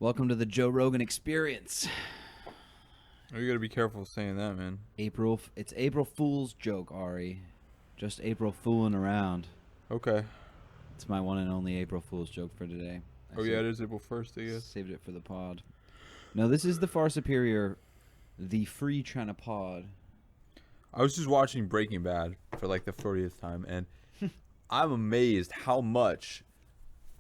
Welcome to the Joe Rogan Experience. Oh, you gotta be careful saying that, man. It's April Fool's joke, Ari. Just April fooling around. Okay. It's my one and only April Fool's joke for today. Yeah, it is April 1st, I guess. Saved it for the pod. No, this is the far superior, the FreeChinaPost. I was just watching Breaking Bad for like the 40th time, and I'm amazed how much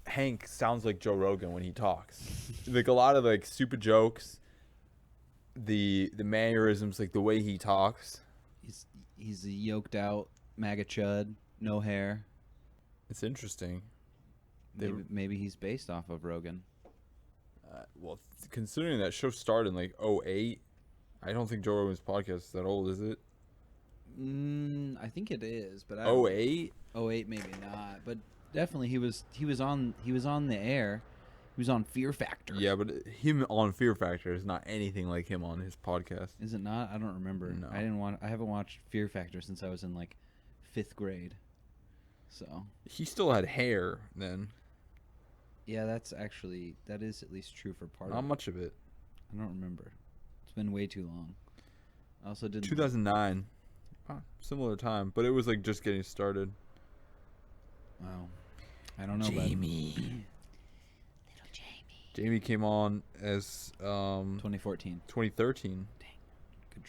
Hank sounds like Joe Rogan when he talks. Like a lot of like stupid jokes, the mannerisms, like the way he talks. He's a yoked out MAGA chud, no hair. It's interesting. Maybe he's based off of Rogan. Well, considering that show started in like 2008, I don't think Joe Rogan's podcast is that old, is it? I think it is, but 2008? 08 maybe not, but definitely he was on the air. He was on Fear Factor. Yeah, but him on Fear Factor is not anything like him on his podcast. Is it not? I don't remember. No. I haven't watched Fear Factor since I was in like 5th grade. So He still had hair then. yeah, that is at least true for part Not of it. much of it. I don't remember. It's been way too long. I also didn't 2009. Similar time, but it was like just getting started. Wow. I don't know Jamie. Little Jamie. Jamie came on as 2014. 2013. Good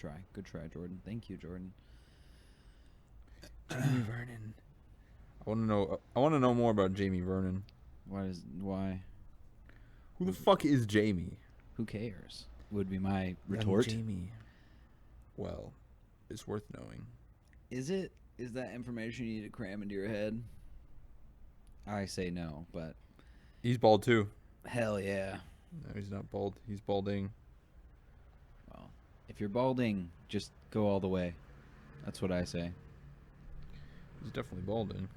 try, Jordan. Thank you, Jordan. Jamie Vernon. I want to know more about Jamie Vernon. Why? Who the fuck is Jamie? Who cares? Would be my retort. Jamie. Well, it's worth knowing. Is that information you need to cram into your head? I say no, but He's bald too. hell yeah. No, he's not bald. He's balding. Well, if you're balding, just go all the way. That's what I say. He's definitely balding.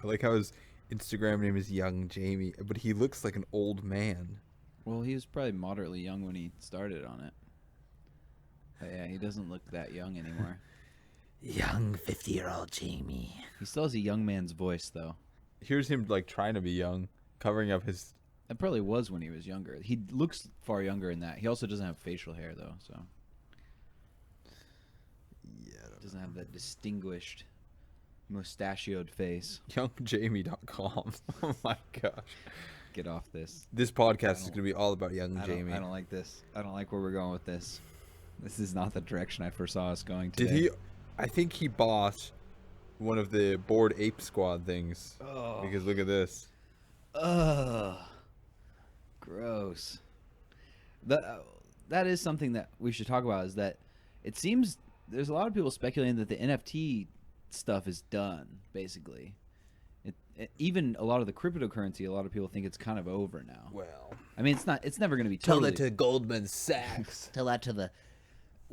I like how his Instagram name is Young Jamie, but he looks like an old man. Well, he was probably moderately young when he started on it. But yeah, he doesn't look that young anymore. Young 50-year-old Jamie. He still has a young man's voice, though. Here's him like trying to be young, covering up his. That probably was when he was younger. He looks far younger in that. He also doesn't have facial hair, though, so. Yeah. Doesn't have that distinguished, mustachioed face. YoungJamie.com. Oh my gosh. Get off this. This podcast is gonna be all about Young Jamie. I don't like this. I don't like where we're going with this. This is not the direction I foresaw us going to. Did he? I think he bought one of the Bored Ape Squad things. Oh. Because look at this. Ugh. Gross. That is something that we should talk about, is that it seems there's a lot of people speculating that the NFT stuff is done, basically. Even a lot of the cryptocurrency, a lot of people think it's kind of over now. Well, I mean, it's never going to be tell totally. that to Goldman Sachs. Tell that to the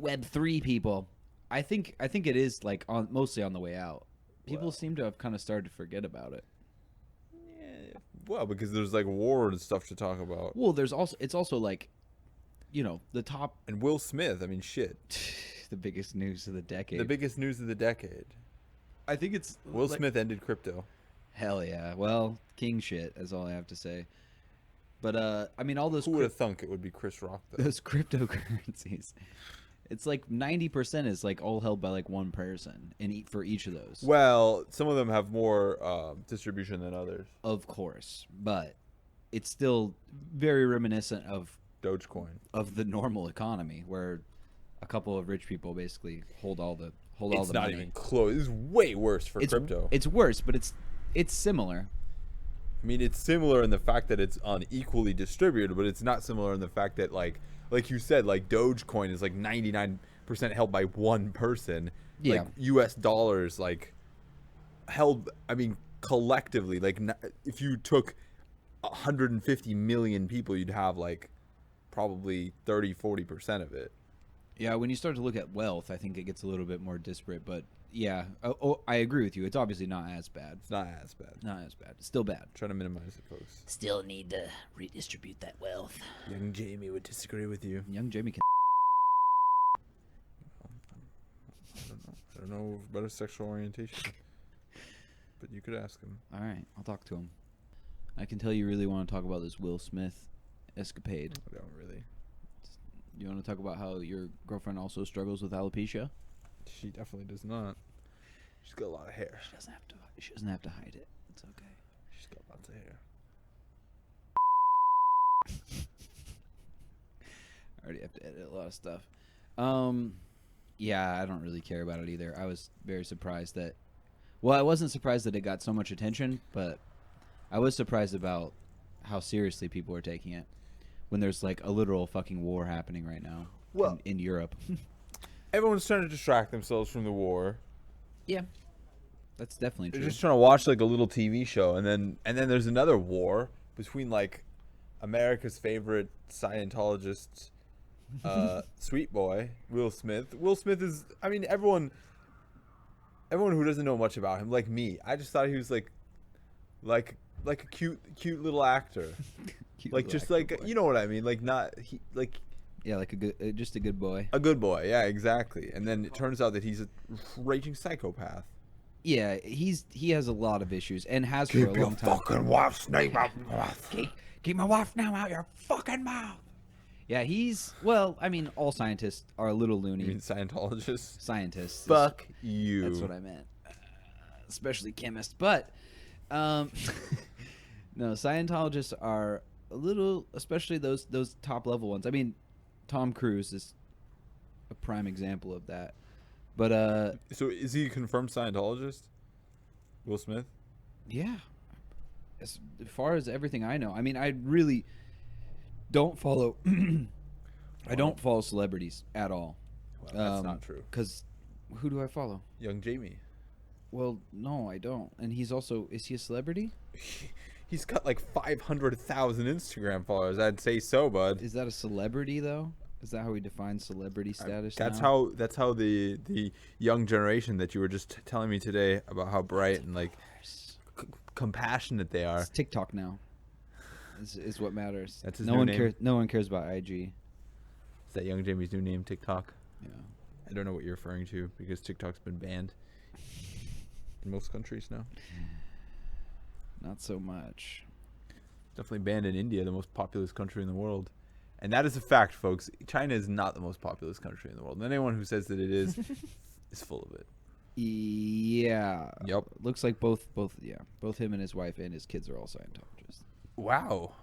Web3 people. I think it is like mostly on the way out. People seem to have kind of started to forget about it. Yeah. Well, because there's like war and stuff to talk about. Well, it's also like, the top And Will Smith. I mean, shit. the biggest news of the decade. The biggest news of the decade. I think it's Will Smith ended crypto. Hell yeah. Well, king shit is all I have to say. But I mean, all those Who would have thunk it would be Chris Rock though? those cryptocurrencies. It's like 90% is like all held by like one person for each of those. Well, some of them have more distribution than others. Of course, but it's still very reminiscent of Dogecoin. the normal economy, where a couple of rich people basically hold all the It's not money. even close. It's way worse for crypto. It's worse, but it's similar. I mean, it's similar in the fact that it's unequally distributed, but it's not similar in the fact that, like you said, like Dogecoin is like 99% held by one person. Yeah. Like U.S. dollars, like held. I mean, collectively, like if you took 150 million people, you'd have like probably 30-40% of it. Yeah, when you start to look at wealth, I think it gets a little bit more disparate. But yeah, I agree with you. It's obviously not as bad. It's not as bad. Not as bad. It's still bad. Trying to minimize it, folks. Still need to redistribute that wealth. Young Jamie would disagree with you. Young Jamie can. I don't know about his sexual orientation, but you could ask him. All right, I'll talk to him. I can tell you really want to talk about this Will Smith escapade. I don't really. You want to talk about how your girlfriend also struggles with alopecia? She definitely does not. She's got a lot of hair. She doesn't have to. She doesn't have to hide it. It's okay. She's got lots of hair. I already have to edit a lot of stuff. Yeah, I don't really care about it either. I was very surprised that. Well, I wasn't surprised that it got so much attention, but I was surprised about how seriously people are taking it when there's like a literal fucking war happening right now in Europe. Everyone's trying to distract themselves from the war. Yeah, that's definitely true. They're just trying to watch like a little TV show, and then there's another war between like America's favorite Scientologist, sweet boy, Will Smith. Will Smith is, I mean, everyone who doesn't know much about him, like me, I just thought he was like a cute little actor. Cute Like little just actor like boy. you know what I mean, like not he like Yeah, like a good, just a good boy. a good boy. Yeah, exactly. And then it turns out that he's a raging psychopath. Yeah, he has a lot of issues and has for a long time. wife's name out of mouth. Keep my wife now out your fucking mouth. Yeah, well, I mean, all scientists are a little loony. You mean Scientologists? Scientists. Fuck you. That's what I meant. Especially chemists. But, no, Scientologists are a little, especially those top level ones. I mean, Tom Cruise is a prime example of that. But, So is he a confirmed Scientologist? Will Smith? yeah. As far as everything I know. I mean, I really don't follow... I don't follow celebrities at all. Well, that's not true. Because who do I follow? Young Jamie. Well, no, I don't. And he's also... Is he a celebrity? He's got like 500,000 Instagram followers. I'd say so, bud. Is that a celebrity, though? Is that how we define celebrity status That's now? how the young generation that you were just telling me today about how bright and like compassionate they are. It's TikTok now. Is what matters. That's his no new one name? cares. No one cares about IG. Is that Young Jamie's new name, TikTok? Yeah. I don't know what you're referring to because TikTok's been banned in most countries now. Not so much. Definitely banned in India, the most populous country in the world. And that is a fact, folks. China is not the most populous country in the world. And anyone who says that it is full of it. Yeah. Yep. Looks like both him and his wife and his kids are all Scientologists. Wow.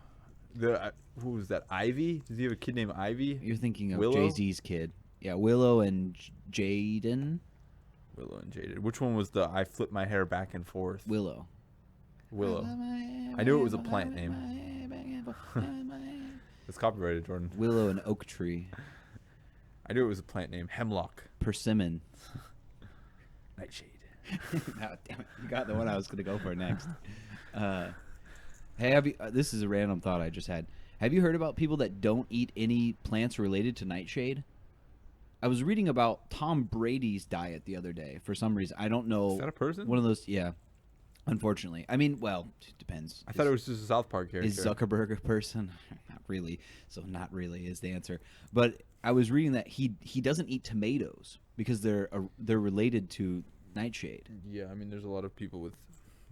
Who was that? Ivy? Does he have a kid named Ivy? You're thinking of Willow? Jay-Z's kid. Yeah, Willow and Jaden. Willow and Jaded. Which one was the I flip my hair back and forth? Willow. I knew it was a plant name. It's copyrighted, Jordan. Willow and oak tree. I knew it was a plant name. Hemlock. Persimmon. Nightshade. No, damn it. You got the one I was going to go for next. Hey, this is a random thought I just had. Have you heard about people that don't eat any plants related to nightshade? I was reading about Tom Brady's diet the other day for some reason. I don't know. Is that a person? One of those, yeah. Unfortunately. I mean, well, it depends. I thought it was just a South Park character. Is Zuckerberg a person? Not really. So not really is the answer. But I was reading that he doesn't eat tomatoes because they're related to nightshade. Yeah, I mean, there's a lot of people with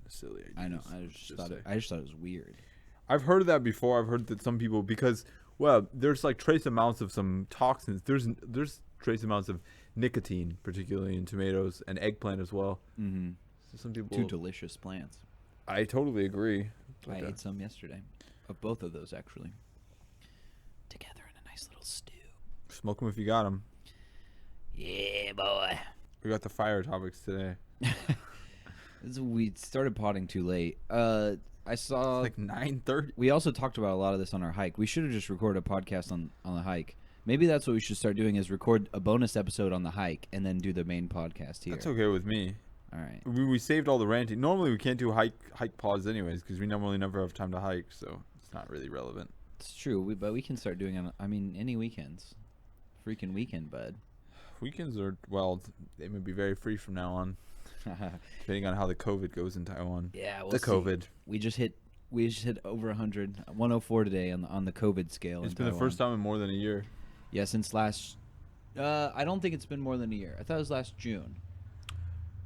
silly ideas. I know. I just thought it was weird. I've heard of that before. I've heard that some people, because, well, there's like trace amounts of some toxins. There's trace amounts of nicotine, particularly in tomatoes and eggplant as well. Mm-hmm. So some people. Two delicious plants. I totally agree. I ate some yesterday, of both of those actually, together in a nice little stew. Smoke them if you got them. Yeah, boy. We got the fire topics today. We started potting too late. I saw It's like 9:30. We also talked about a lot of this on our hike. We should have just recorded a podcast on the hike. Maybe that's what we should start doing, is record a bonus episode on the hike and then do the main podcast here. That's okay with me. All right. We saved all the ranting. Normally we can't do hike pods anyways because we normally never have time to hike, so it's not really relevant. It's true, but we can start doing it. I mean, any weekends. Freaking weekend, bud. Weekends are, well, they may be very free from now on, depending on how the COVID goes in Taiwan. Yeah, we'll the see. COVID. We just hit over 100, 104 today on the COVID scale. It's in been the Taiwan. first time in more than a year. Yeah, since last. I don't think it's been more than a year. I thought it was last June.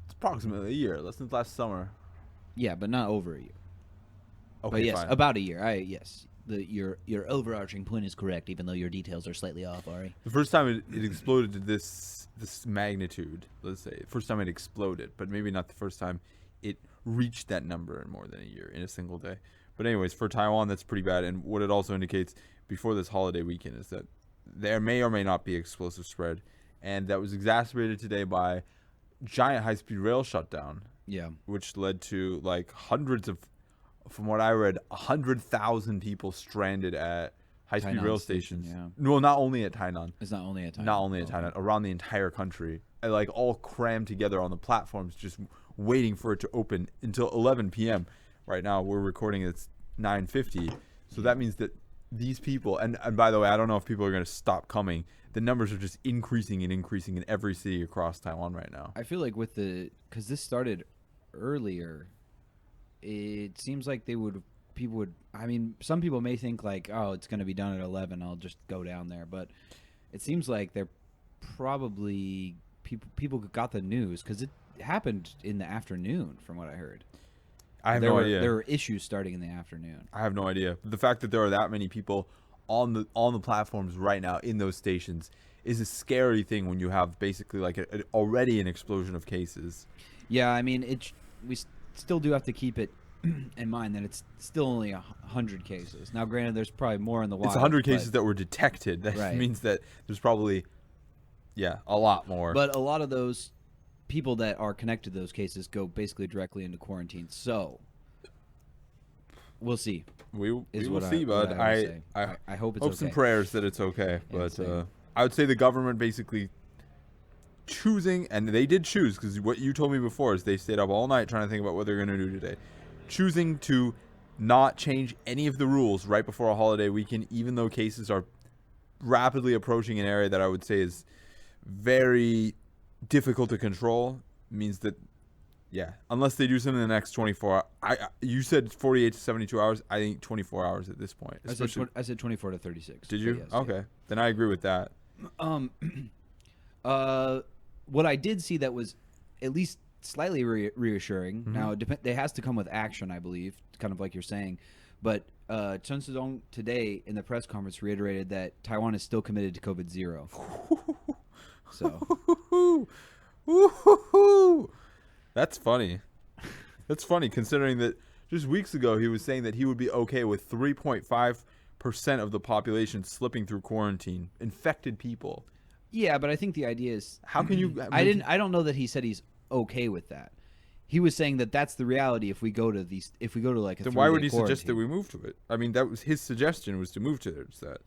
It's approximately a year, since last summer. Yeah, but not over a year. Okay, But yes, fine. about a year. Yes. your overarching point is correct, even though your details are slightly off, Ari. The first time it exploded to this magnitude, let's say, first time it exploded, but maybe not the first time it reached that number in more than a year in a single day. But anyways, for Taiwan, that's pretty bad. And what it also indicates before this holiday weekend is that there may or may not be explosive spread, and that was exacerbated today by giant high-speed rail shutdown. Yeah. Which led to like hundreds of, from what I read, 100,000 people stranded at high-speed Tainan rail station, stations. Yeah. Well, not only at Tainan. It's not only at Tainan. Not only at Tainan, around the entire country. And, like, all crammed together on the platforms, just waiting for it to open until 11 p.m. Right now, we're recording, it's 9:50. So that means that these people, and by the way, I don't know if people are going to stop coming. The numbers are just increasing and increasing in every city across Taiwan right now. I feel like because this started earlier, it seems like people would, I mean, some people may think like, oh, it's going to be done at 11, I'll just go down there. But it seems like they're probably, people got the news because it happened in the afternoon from what I heard. I have no idea. There were issues starting in the afternoon. I have no idea. The fact that there are that many people on the platforms right now in those stations is a scary thing when you have basically like already an explosion of cases. Yeah, I mean, we still do have to keep it in mind that it's still only 100 cases. Now, granted, there's probably more in the wild. It's 100 cases that were detected. That right. means that there's probably, a lot more. But a lot of those people that are connected to those cases go basically directly into quarantine. So we'll see. We will see, bud. I hope it's hopes okay. and prayers that it's okay. Yeah, but I would say the government basically choosing, and they did choose, because what you told me before is they stayed up all night trying to think about what they're going to do today. Choosing to not change any of the rules right before a holiday weekend, even though cases are rapidly approaching an area that I would say is very difficult to control, means that, unless they do something in the next 24 hours. You said 48 to 72 hours. I think 24 hours at this point. I said 24 to 36. Did you? Yes, okay. Yeah. Then I agree with that. What I did see that was at least slightly reassuring. Mm-hmm. Now, it has to come with action, I believe, kind of like you're saying. But Chen Shizong today in the press conference reiterated that Taiwan is still committed to COVID-0. So, that's funny. That's funny considering that just weeks ago he was saying that he would be okay with 3.5% of the population slipping through quarantine, infected people. Yeah, but I think the idea is how can you? I don't know that he said he's okay with that. He was saying that that's the reality if we go to like a. Then why would he suggest that we move to it? I mean, that was his suggestion, was to move to it. Is that,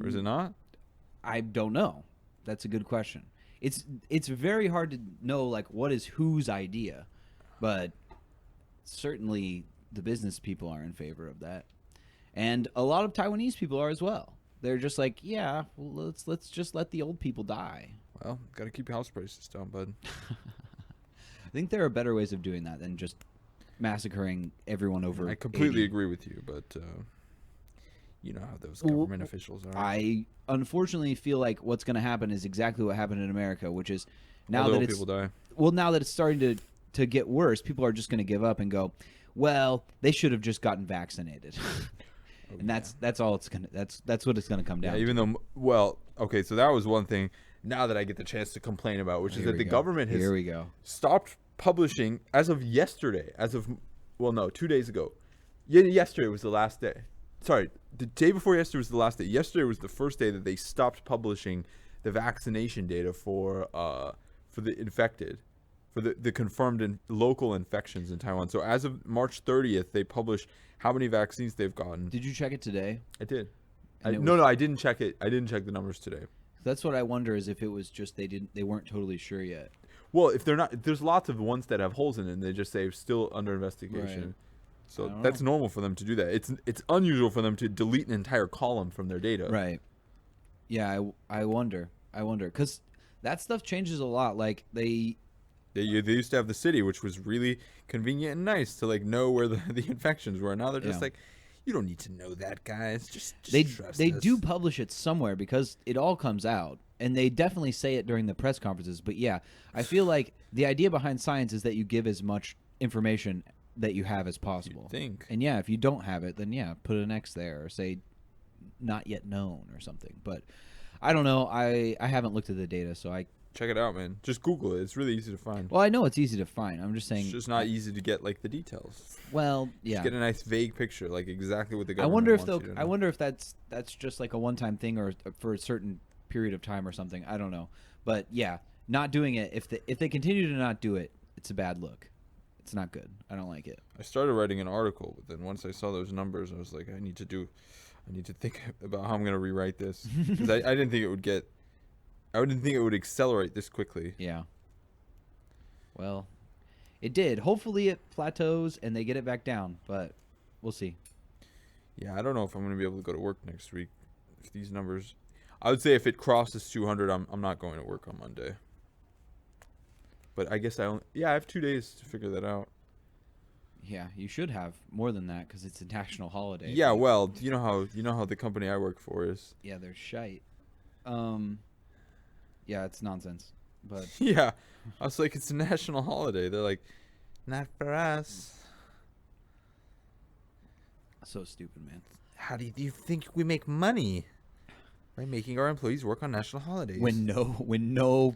or is it not? I don't know. That's a good question. It's very hard to know like what is whose idea, but certainly the business people are in favor of that, and a lot of Taiwanese people are as well. They're just like, yeah, well, let's just let the old people die. Well, got to keep your house prices down, bud. I think there are better ways of doing that than just massacring everyone over. I completely 80. agree with you, but you know how those government officials are. I unfortunately feel like what's going to happen is exactly what happened in America, which is now that people die. Well, now that it's starting to get worse, people are just going to give up and go, well, they should have just gotten vaccinated. And that's all it's gonna. That's what it's gonna come down. Even to. though, okay, so that was one thing. Now that I get the chance to complain about, which is that the government has stopped publishing as of yesterday. 2 days ago. Yesterday was the last day. Sorry, the day before yesterday was the last day. Yesterday was the first day that they stopped publishing the vaccination data for the infected, for the confirmed local infections in Taiwan. So as of March 30th, they published how many vaccines they've gotten. Did you check it today? I did. No, I didn't check it. I didn't check the numbers today. That's what I wonder, is if it was just they weren't totally sure yet. Well, if they're not, there's lots of ones that have holes in it and they just say still under investigation. Right. So that's normal for them to do that. It's unusual for them to delete an entire column from their data. Right. Yeah, I wonder because that stuff changes a lot. Like they used to have the city, which was really convenient and nice to like know where the infections were. Now they're just like, you don't need to know that, guys. Just trust they us. do publish it somewhere because it all comes out, and they definitely say it during the press conferences. But yeah, I feel like the idea behind science is that you give as much information that you have as possible. You'd think. And yeah, if you don't have it, then yeah, put an X there or say not yet known or something. But I don't know. I haven't looked at the data, so I Check it out, man. Just Google it. It's really easy to find. well, I know it's easy to find. I'm just saying It's just not easy to get like the details. well, yeah. Just get a nice vague picture, like exactly what the I government wonder if wants they'll you to know. I wonder if that's just like a one-time thing or for a certain period of time or something. I don't know. But yeah, not doing it if they continue to not do it, it's a bad look. It's not good. I don't like it. I started writing an article, but then once I saw those numbers, I was like, I need to think about how I'm going to rewrite this because I didn't think it would get. I didn't think it would accelerate this quickly. Yeah. Well, it did. Hopefully it plateaus and they get it back down, but we'll see. Yeah, I don't know if I'm going to be able to go to work next week. If these numbers, I would say if it crosses 200, I'm not going to work on Monday. But I guess I have 2 days to figure that out. Yeah, you should have more than that because it's a national holiday. Yeah, well, you know how the company I work for is. Yeah, they're shite. Yeah, it's nonsense. But Yeah, I was like, it's a national holiday. They're like, not for us. so stupid, man. How do you think we make money? By making our employees work on national holidays. When no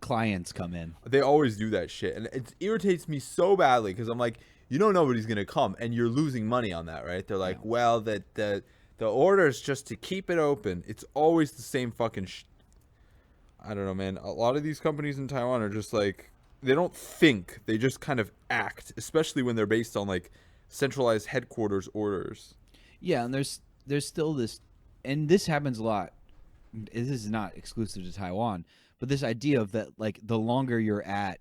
clients come in. They always do that shit, and it irritates me so badly because I'm like, you know, nobody's gonna come, and you're losing money on that, right? They're like, Yeah. well, the order is just to keep it open. It's always the same fucking. I don't know, man. A lot of these companies in Taiwan are just like, they don't think, they just kind of act, especially when they're based on like centralized headquarters orders. Yeah, and there's still this, and this happens a lot. This is not exclusive to Taiwan, but this idea of that, like, the longer you're at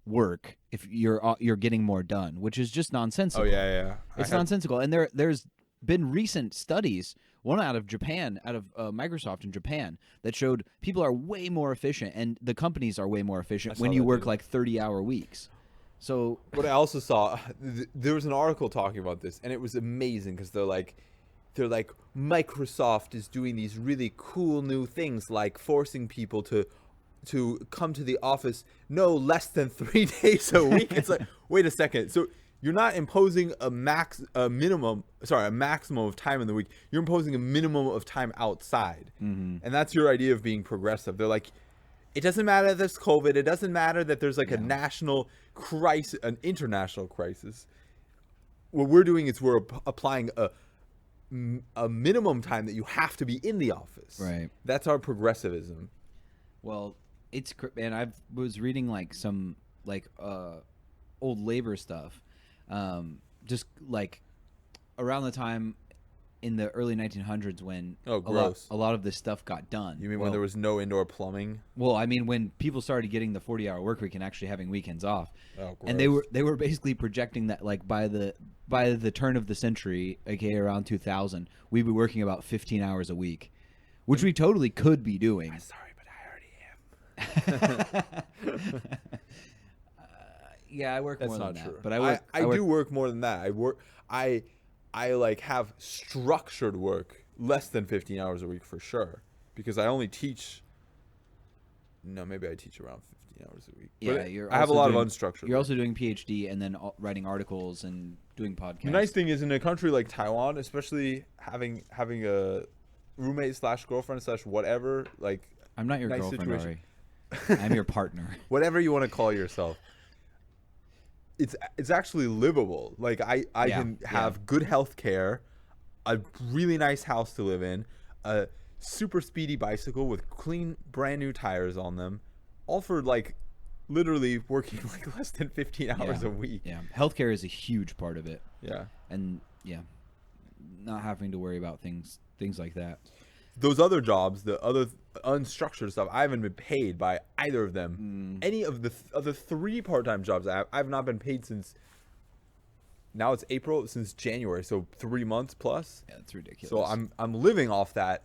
work, if you're getting more done, which is just nonsensical. Oh yeah. It's nonsensical, and there's been recent studies, one out of Japan, out of Microsoft in Japan, that showed people are way more efficient, and the companies are way more efficient I when saw you that work too. like 30-hour weeks. So What I also saw, there was an article talking about this, and it was amazing because they're like Microsoft is doing these really cool new things, like forcing people to come to the office no less than 3 days a week. It's like, wait a second, so you're not imposing a maximum of time in the week. You're imposing a minimum of time outside, and that's your idea of being progressive. They're like, it doesn't matter that there's COVID. It doesn't matter that there's like a national crisis, an international crisis. What we're doing is we're applying a minimum time that you have to be in the office. Right. That's our progressivism. Well, and I was reading like some like old labor stuff, just like around the time in the early 1900s when gross. a lot of this stuff got done. You mean when there was no indoor plumbing? Well, I mean when people started getting the 40-hour work week and actually having weekends off. Oh, and they were basically projecting that like by the turn of the century, aka around 2000, we'd be working about 15 hours a week, which we totally could be doing. I'm sorry, but I already am. Yeah, I work That's more not than true. that. But I do work more than that. I like have structured work less than 15 hours a week for sure, because I only teach. No, maybe I teach around 15 hours a week. Yeah, but I have a lot of unstructured. You're work. also doing PhD and then writing articles and doing podcasts. The nice thing is, in a country like Taiwan, especially having a roommate / girlfriend / whatever, like I'm not your nice girlfriend, situation. Ari. I'm your partner. whatever you want to call yourself. It's actually livable. Like I can have good health care, a really nice house to live in, a super speedy bicycle with clean brand new tires on them, all for like literally working like less than 15 hours a week. Yeah, healthcare is a huge part of it. Yeah. And yeah, not having to worry about things like that. Those other jobs, the other unstructured stuff, I haven't been paid by either of them. Any of the other 3 part-time jobs I've not been paid since. Now it's April, since January, so 3 months plus. Yeah, it's ridiculous. So I'm living off that,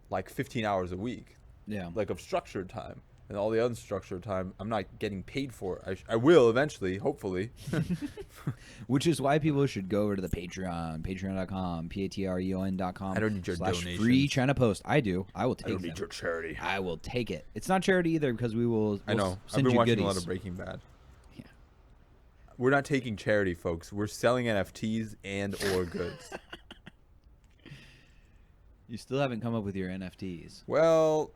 like 15 hours a week. Yeah. Like of structured time, and all the unstructured time I'm not getting paid for. I will eventually, hopefully. Which is why people should go over to the Patreon, patreon.com, patreon.com. I don't need your donations. FreeChinaPost. I do. I will take I don't them. need your charity. I will take it. It's not charity either because we'll I know. I've send been you watching goodies. a lot of Breaking Bad. Yeah. We're not taking charity, folks. We're selling NFTs and or goods. You still haven't come up with your NFTs. Well,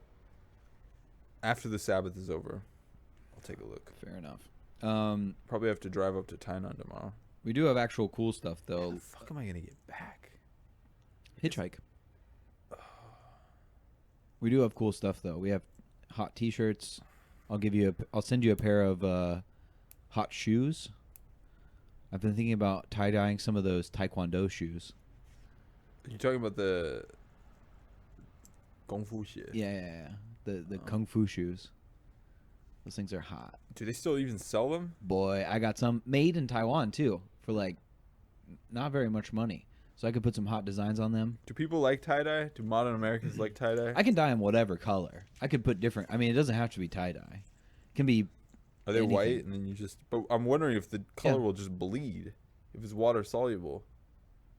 after the Sabbath is over, I'll take a look. Fair enough. Probably have to drive up to Taiwan tomorrow. We do have actual cool stuff, though. How the fuck am I going to get back? Hitchhike. We do have cool stuff, though. We have hot T-shirts. I'll send you a pair of hot shoes. I've been thinking about tie-dyeing some of those Taekwondo shoes. You talking about the Kung Fu shit? Yeah. The Kung Fu shoes. Those things are hot. Do they still even sell them? Boy, I got some made in Taiwan, too, for, like, not very much money. So I could put some hot designs on them. Do people like tie-dye? Do modern Americans like tie-dye? I can dye them whatever color. I could put different... I mean, it doesn't have to be tie-dye. It can be... Are they anything. white? And then you just... But I'm wondering if the color will just bleed. If it's water soluble.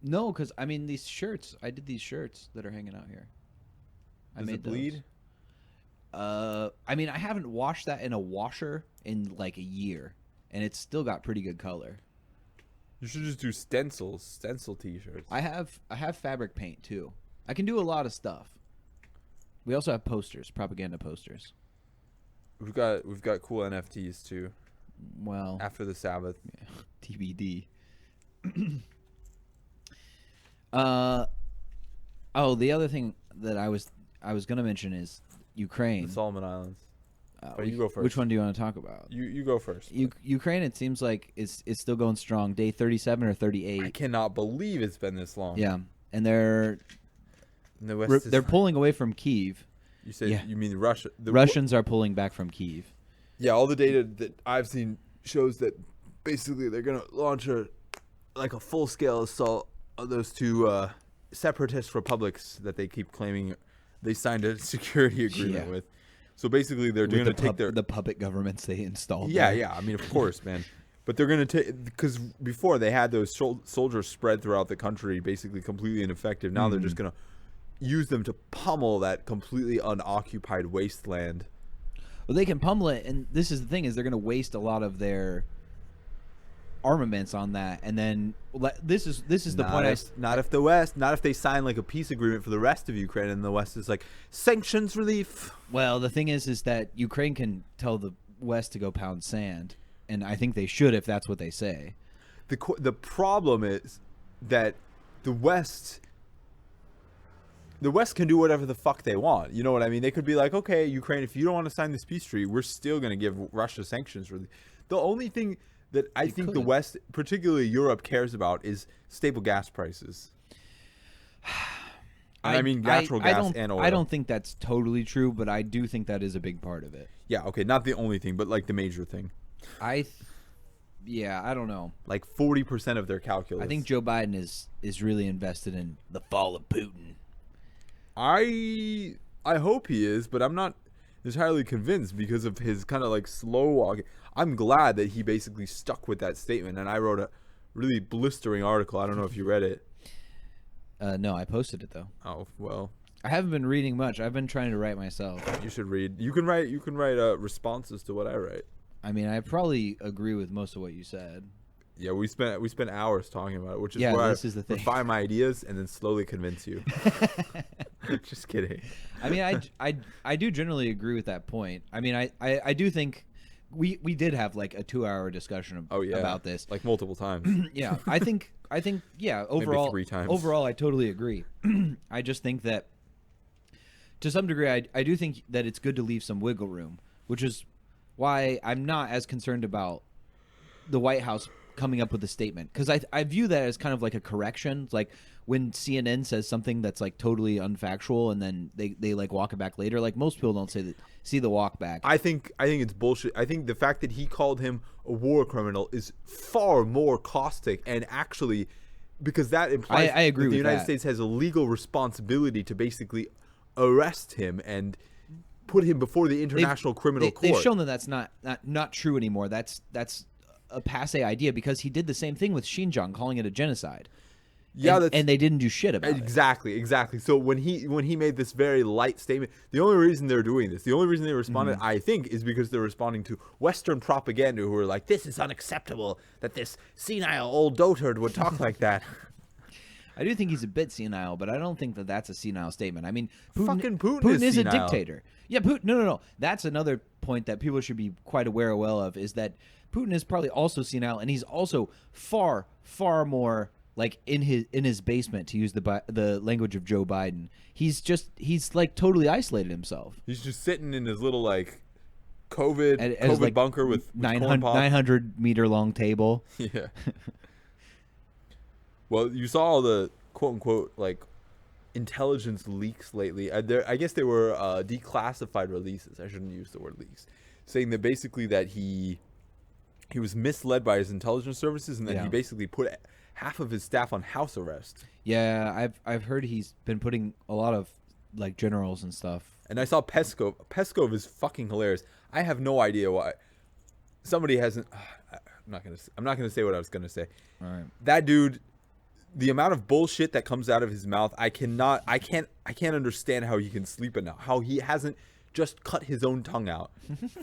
No, because, I mean, these shirts... I did these shirts that are hanging out here. Does it bleed? I mean, I haven't washed that in a washer in, like, a year. And it's still got pretty good color. You should just do stencil T-shirts. I have fabric paint too. I can do a lot of stuff. We also have posters, propaganda posters. We've got cool NFTs too. Well, after the Sabbath, yeah. TBD. The other thing that I was gonna mention is Ukraine. the Solomon Islands. You go first. Which one do you want to talk about? You go first. Ukraine, it seems like it's still going strong. Day 37 or 38. I cannot believe it's been this long. Yeah, and they're pulling away from Kyiv. You said you mean Russia? The Russians are pulling back from Kyiv. Yeah, all the data that I've seen shows that basically they're gonna launch a full-scale assault on those two separatist republics that they keep claiming they signed a security agreement with. So basically, they're going to take the puppet governments they installed. Yeah. I mean, of course, man. But they're going to take, because before they had those soldiers spread throughout the country, basically completely ineffective. Now they're just going to use them to pummel that completely unoccupied wasteland. Well, they can pummel it, and this is the thing: is they're going to waste a lot of their armaments on that, and then this is the point. Not if they sign like a peace agreement for the rest of Ukraine, and the West is like sanctions relief. Well, the thing is that Ukraine can tell the West to go pound sand, and I think they should if that's what they say. The problem is that the West can do whatever the fuck they want. You know what I mean? They could be like, okay, Ukraine, if you don't want to sign this peace treaty, we're still going to give Russia sanctions relief. The only thing that I think the West, particularly Europe, cares about is stable gas prices. And I mean natural gas and oil. I don't think that's totally true, but I do think that is a big part of it. Yeah, okay, not the only thing, but like the major thing. I don't know. Like 40% of their calculus. I think Joe Biden is really invested in the fall of Putin. I hope he is, but I'm not entirely convinced because of his kind of like slow walking. I'm glad that he basically stuck with that statement, and I wrote a really blistering article. I don't know if you read it. No, I posted it though. Oh well. I haven't been reading much. I've been trying to write myself. You should read. You can write responses to what I write. I mean, I probably agree with most of what you said. Yeah, we spent hours talking about it, which is where is the thing. Refine my ideas and then slowly convince you. Just kidding. I mean, I do generally agree with that point. I mean, I do think we did have like a 2-hour discussion about this, like multiple times. Yeah, I think overall, maybe 3 times. Overall, I totally agree. I just think that to some degree, I do think that it's good to leave some wiggle room, which is why I'm not as concerned about the White House coming up with a statement, because I view that as kind of like a correction. It's like when CNN says something that's like totally unfactual and then they like walk it back later. Like most people don't see the walk back. I think it's bullshit. I think the fact that he called him a war criminal is far more caustic, and actually because that implies I agree that the with United that. States has a legal responsibility to basically arrest him and put him before the International Criminal Court. They've shown that that's not true anymore. That's a passé idea, because he did the same thing with Xinjiang, calling it a genocide. Yeah, and they didn't do shit about it. Exactly. So when he made this very light statement, the only reason they're doing this, the only reason they responded, I think, is because they're responding to Western propaganda who are like, this is unacceptable that this senile old dotard would talk like that. I do think he's a bit senile, but I don't think that that's a senile statement. I mean, Putin is a senile. dictator. Yeah, Putin. No. That's another point that people should be quite aware of is that Putin is probably also senile, and he's also far more like in his basement, to use the language of Joe Biden. He's like totally isolated himself. He's just sitting in his little like COVID like bunker with 900 meter long table. Yeah. Well, you saw all the quote unquote like intelligence leaks lately. I guess they were declassified releases. I shouldn't use the word leaks, saying that basically that he was misled by his intelligence services, and that he basically put half of his staff on house arrest. Yeah, I've heard he's been putting a lot of like generals and stuff. And I saw Peskov. Peskov is fucking hilarious. I have no idea why somebody hasn't. I'm not gonna say what I was gonna say. All right. That dude, the amount of bullshit that comes out of his mouth, I can't understand how he can sleep at night. How he hasn't just cut his own tongue out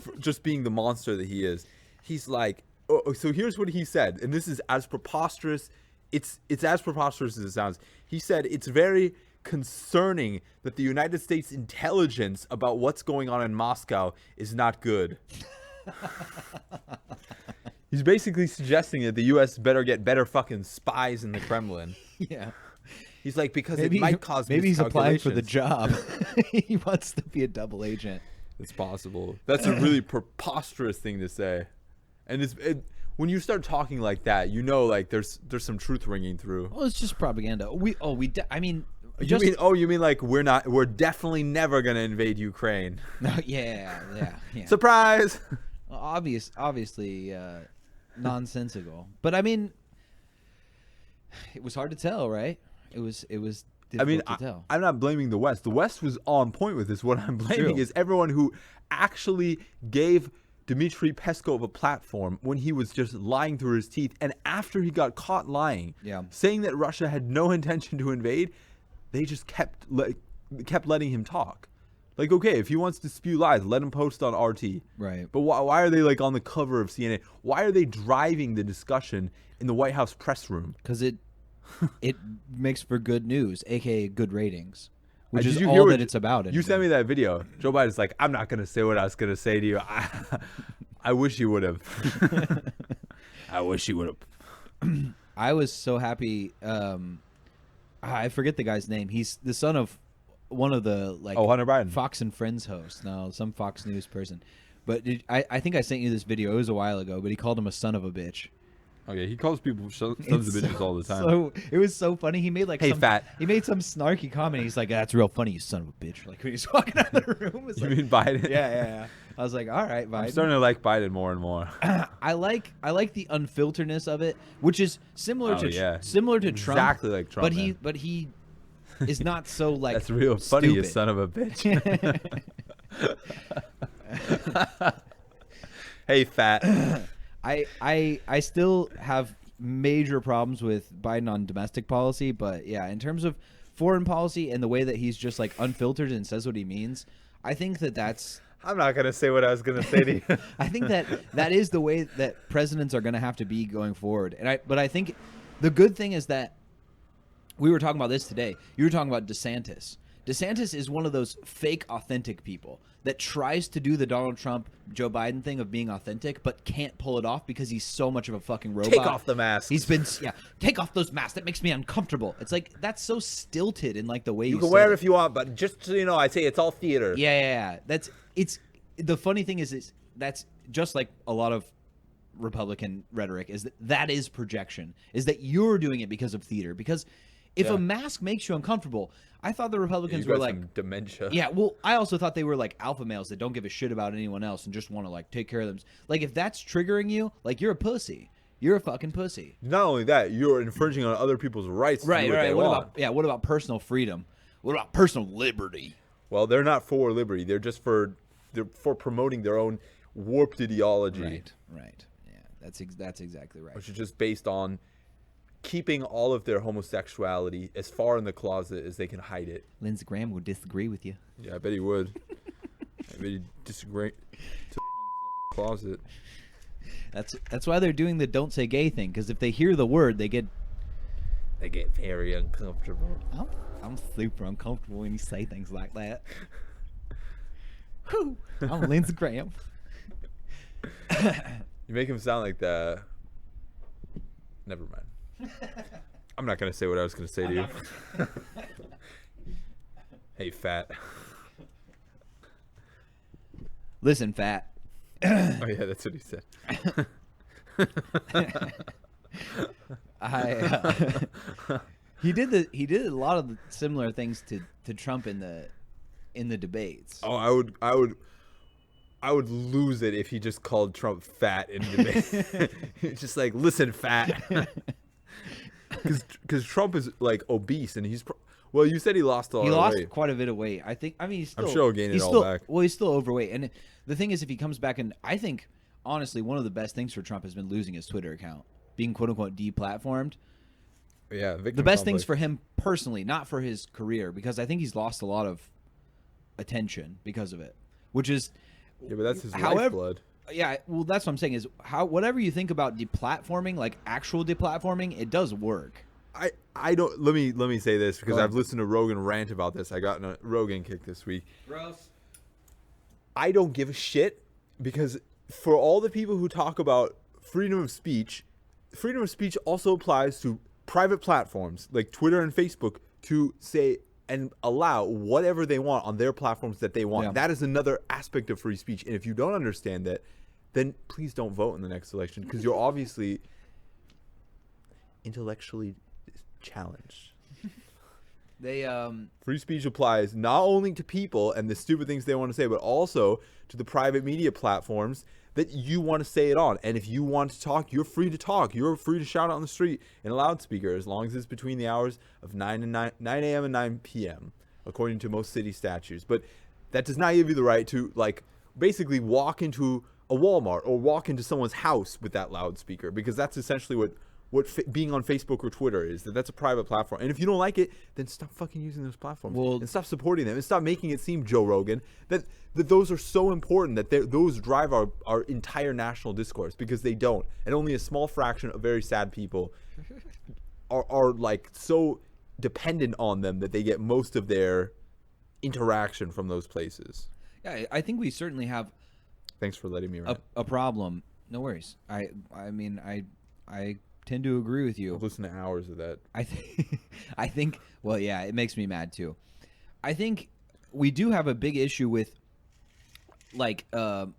for just being the monster that he is. He's like, so here's what he said, and this is as preposterous. It's as preposterous as it sounds. He said it's very concerning that the United States intelligence about what's going on in Moscow is not good. He's basically suggesting that the U.S. better get better fucking spies in the Kremlin. Yeah. He's like, because it might cause maybe he's applying for the miscalculations. job. He wants to be a double agent. It's possible. That's a really preposterous thing to say. And when you start talking like that, you know, like there's some truth ringing through. Well, it's just propaganda. I mean, you mean like we're definitely never gonna invade Ukraine. No, yeah. Surprise. Well, obviously nonsensical. But I mean, it was hard to tell, right? It was difficult to tell. I'm not blaming the West. The West was on point with this. What I'm blaming is everyone who actually gave Dmitry Peskov a platform when he was just lying through his teeth, and after he got caught lying, saying that Russia had no intention to invade, they just kept letting him talk. Like, okay, if he wants to spew lies, let him post on RT. Right. But why are they like on the cover of CNN? Why are they driving the discussion in the White House press room? Because it makes for good news, aka good ratings, which is Did you all hear that it's about. You sent me that video. Joe Biden's like, I'm not gonna say what I was gonna say to you. I wish you would have. I wish you would have. I was so happy. I forget the guy's name. He's the son of one of the Hunter Biden, Fox and Friends hosts. No, some Fox News person. But I think I sent you this video. It was a while ago, but he called him a son of a bitch. Okay, he calls people sons of bitches all the time. So it was so funny. He made fat. He made some snarky comment. He's like, "That's real funny, you son of a bitch." Like when he's walking out of the room. You mean Biden? Yeah. I was like, all right, Biden. I'm starting to like Biden more and more. I like the unfilteredness of it, which is similar to Trump. Exactly like Trump. But he is not so like. That's real funny, stupid. you son of a bitch. Hey, fat. I still have major problems with Biden on domestic policy, but yeah, in terms of foreign policy and the way that he's just like unfiltered and says what he means, I think that's. I'm not gonna say what I was gonna say to you. I think that is the way that presidents are gonna have to be going forward, but I think the good thing is that we were talking about this today. You were talking about DeSantis. DeSantis is one of those fake authentic people that tries to do the Donald Trump, Joe Biden thing of being authentic, but can't pull it off because he's so much of a fucking robot. Take off the mask. He's been, take off those masks. That makes me uncomfortable. It's like, that's so stilted in like the way you can wear it if you want, but just so you know, I say it's all theater. Yeah. The funny thing is that's just like a lot of Republican rhetoric is that is projection, is that you're doing it because of theater. Because if a mask makes you uncomfortable, I thought the Republicans were like some dementia. Yeah, well, I also thought they were like alpha males that don't give a shit about anyone else and just want to like take care of them. Like if that's triggering you, like you're a pussy. You're a fucking pussy. Not only that, you're infringing on other people's rights. Right. What about personal freedom? What about personal liberty? Well, they're not for liberty. They're just for promoting their own warped ideology. Right. Yeah, that's exactly right. Which is just based on keeping all of their homosexuality as far in the closet as they can hide it. Lindsey Graham would disagree with you. Yeah, I bet he would. I bet he'd disagree. To closet. That's why they're doing the "don't say gay" thing, because if they hear the word, they get very uncomfortable. I'm super uncomfortable when you say things like that. Whew, I'm Lindsey Graham. You make him sound like the. Never mind. I'm not gonna say what I was gonna say to you. Hey, fat. Listen, fat. Oh yeah, that's what he said. He did a lot of the similar things to Trump in the debates. Oh, I would lose it if he just called Trump fat in debate. Just like, listen, fat. Because Trump is like obese and he's well, you said he lost a lot of weight. He lost quite a bit of weight. He's still. I'm sure he'll gain it all back. Well, he's still overweight, and the thing is, if he comes back, and I think honestly, one of the best things for Trump has been losing his Twitter account, being quote unquote deplatformed. Yeah, the best things for him personally, not for his career, because I think he's lost a lot of attention because of it, which is. Yeah, but that's his lifeblood. Yeah, well, that's what I'm saying is whatever you think about deplatforming, like actual deplatforming, it does work. I don't let me say this because I've listened to Rogan rant about this. I got in a Rogan kick this week. Gross. I don't give a shit because for all the people who talk about freedom of speech also applies to private platforms like Twitter and Facebook to say and allow whatever they want on their platforms that they want. Yeah. That is another aspect of free speech. And if you don't understand that, then please don't vote in the next election because you're obviously intellectually challenged. Free speech applies not only to people and the stupid things they want to say, but also to the private media platforms that you want to say it on. And if you want to talk, you're free to talk. You're free to shout out on the street in a loudspeaker as long as it's between the hours of 9 a.m. and 9 p.m. according to most city statutes. But that does not give you the right to like basically walk into a Walmart or walk into someone's house with that loudspeaker, because that's essentially what being on Facebook or Twitter is. That's a private platform. And if you don't like it, then stop fucking using those platforms and stop supporting them and stop making it seem, Joe Rogan, that those are so important, that those drive our entire national discourse, because they don't. And only a small fraction of very sad people are like so dependent on them that they get most of their interaction from those places. Yeah, I think we certainly have. Thanks for letting me rant. A problem. No worries. I mean I tend to agree with you. I've listened to hours of that. I think. Well, yeah, it makes me mad too. I think we do have a big issue with like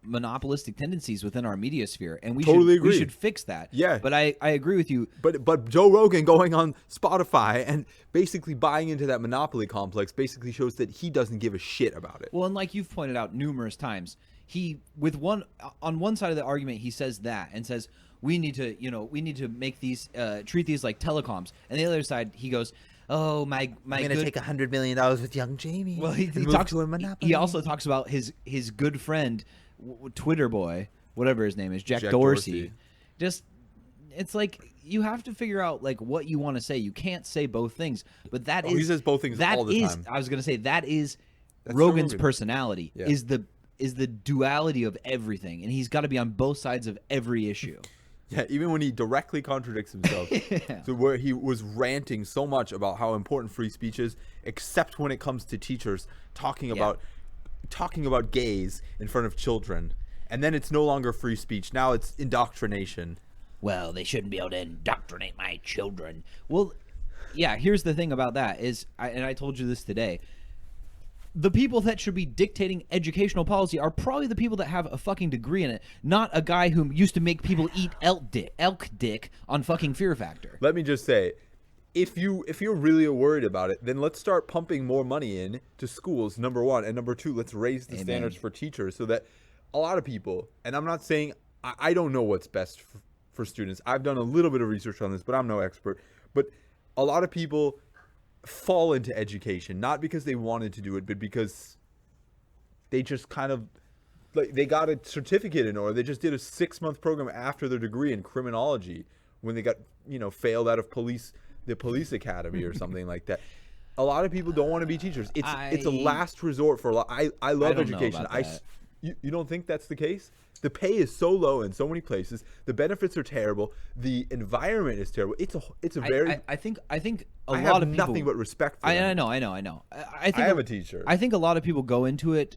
monopolistic tendencies within our media sphere, and we should fix that. Yeah, but I agree with you. But Joe Rogan going on Spotify and basically buying into that monopoly complex basically shows that he doesn't give a shit about it. Well, and like you've pointed out numerous times, on one side of the argument he says that and says we need to make these treat these like telecoms, and the other side he goes, oh my I'm gonna take $100 million with young Jamie. Well, he talks to a monopoly. He also talks about his good friend, Twitter boy, whatever his name is, Jack Dorsey. Just it's like you have to figure out like what you want to say. You can't say both things, but he says both things all the time. I was gonna say that's Rogan's personality. Yeah. is the duality of everything, and he's got to be on both sides of every issue. Yeah, even when he directly contradicts himself. Yeah. So where he was ranting so much about how important free speech is, except when it comes to teachers talking about gays in front of children. And then it's no longer free speech. Now it's indoctrination. Well, they shouldn't be able to indoctrinate my children. Well, yeah, here's the thing about that is, and I told you this today, the people that should be dictating educational policy are probably the people that have a fucking degree in it, not a guy who used to make people eat elk dick on fucking Fear Factor. Let me just say, if you're really worried about it, then let's start pumping more money in to schools, number one. And number two, let's raise the standards for teachers so that a lot of people, and I'm not saying, I don't know what's best for students. I've done a little bit of research on this, but I'm no expert. But a lot of people fall into education not because they wanted to do it, but because they just kind of like they got a certificate in, or they just did a 6-month program after their degree in criminology when they got failed out of the police academy or something like that. A lot of people don't want to be teachers. It's a last resort for a lot. I love education. You don't think that's the case? The pay is so low in so many places. The benefits are terrible. The environment is terrible. It's a very. I think a I lot have of people, nothing but respect for them. I know. I think I am a teacher. I think a lot of people go into it.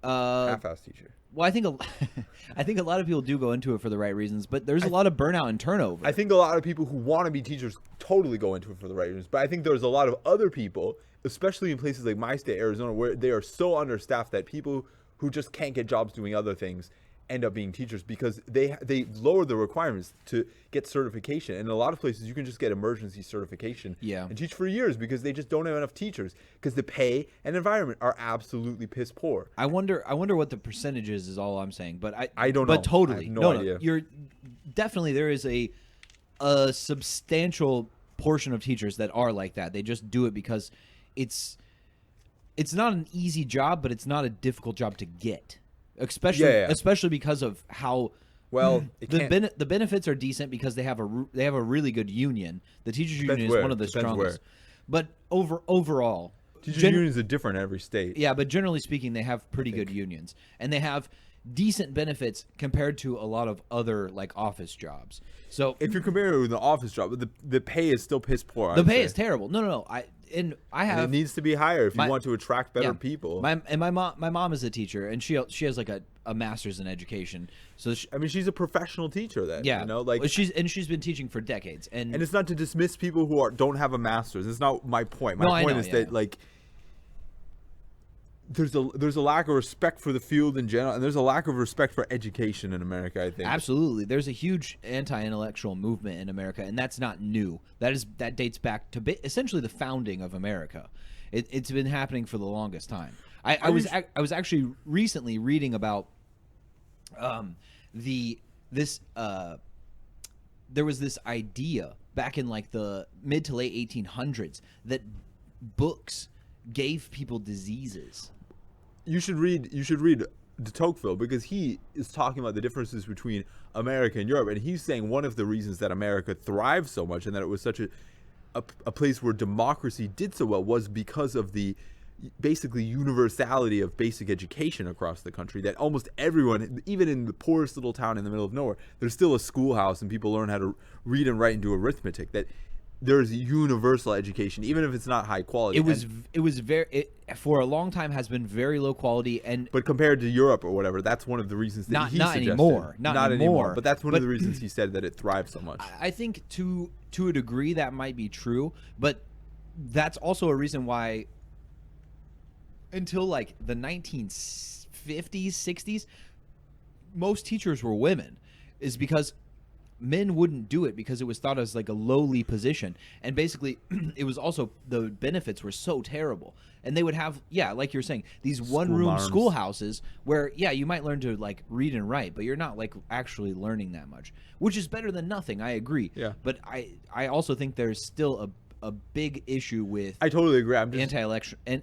Half-ass teacher. Well, I think a lot of people do go into it for the right reasons, but there's a lot of burnout and turnover. I think a lot of people who want to be teachers totally go into it for the right reasons. But I think there's a lot of other people, especially in places like my state, Arizona, where they are so understaffed that people who just can't get jobs doing other things end up being teachers because they lower the requirements to get certification. And in a lot of places, you can just get emergency certification and teach for years because they just don't have enough teachers because the pay and environment are absolutely piss poor. I wonder what the percentage is all I'm saying. But I don't know. But totally. I have no idea. You're definitely, there is a substantial portion of teachers that are like that. They just do it because it's not an easy job, but it's not a difficult job to get. Especially because of how the benefits are decent because they have a really good union. The teachers union is one of the strongest. But overall, teachers unions are different in every state. Yeah, but generally speaking, they have pretty good unions, and they have decent benefits compared to a lot of other like office jobs. So if you're comparing it with an office job, the pay is still piss poor. The pay is terrible. No. And it needs to be higher if you want to attract better people. My mom is a teacher, and she has like a master's in education. So she's a professional teacher. Then she's been teaching for decades. And it's not to dismiss people who don't have a master's. It's not my point. My point is that like there's a lack of respect for the field in general, and there's a lack of respect for education in America, I think. Absolutely. There's a huge anti-intellectual movement in America, and that's not new. That dates back to essentially the founding of America. It's been happening for the longest time. I was actually recently reading about there was this idea back in like the mid to late 1800s that books gave people diseases. You should read de Tocqueville because he is talking about the differences between America and Europe, and he's saying one of the reasons that America thrived so much and that it was such a place where democracy did so well was because of the basically universality of basic education across the country, that almost everyone, even in the poorest little town in the middle of nowhere, there's still a schoolhouse and people learn how to read and write and do arithmetic. That there's universal education, even if it's not high quality. It for a long time has been very low quality, but compared to Europe or whatever, that's one of the reasons that he suggested. Not anymore. But that's one of the reasons he said that it thrives so much. I think to a degree that might be true, but that's also a reason why until like the 1950s, 60s, most teachers were women, is because men wouldn't do it because it was thought as like a lowly position, and basically it was also the benefits were so terrible, and they would have like you're saying, these one-room schoolhouses where you might learn to like read and write, but you're not like actually learning that much, which is better than nothing. I agree. But I also think there's still a big issue with I totally agree. I'm just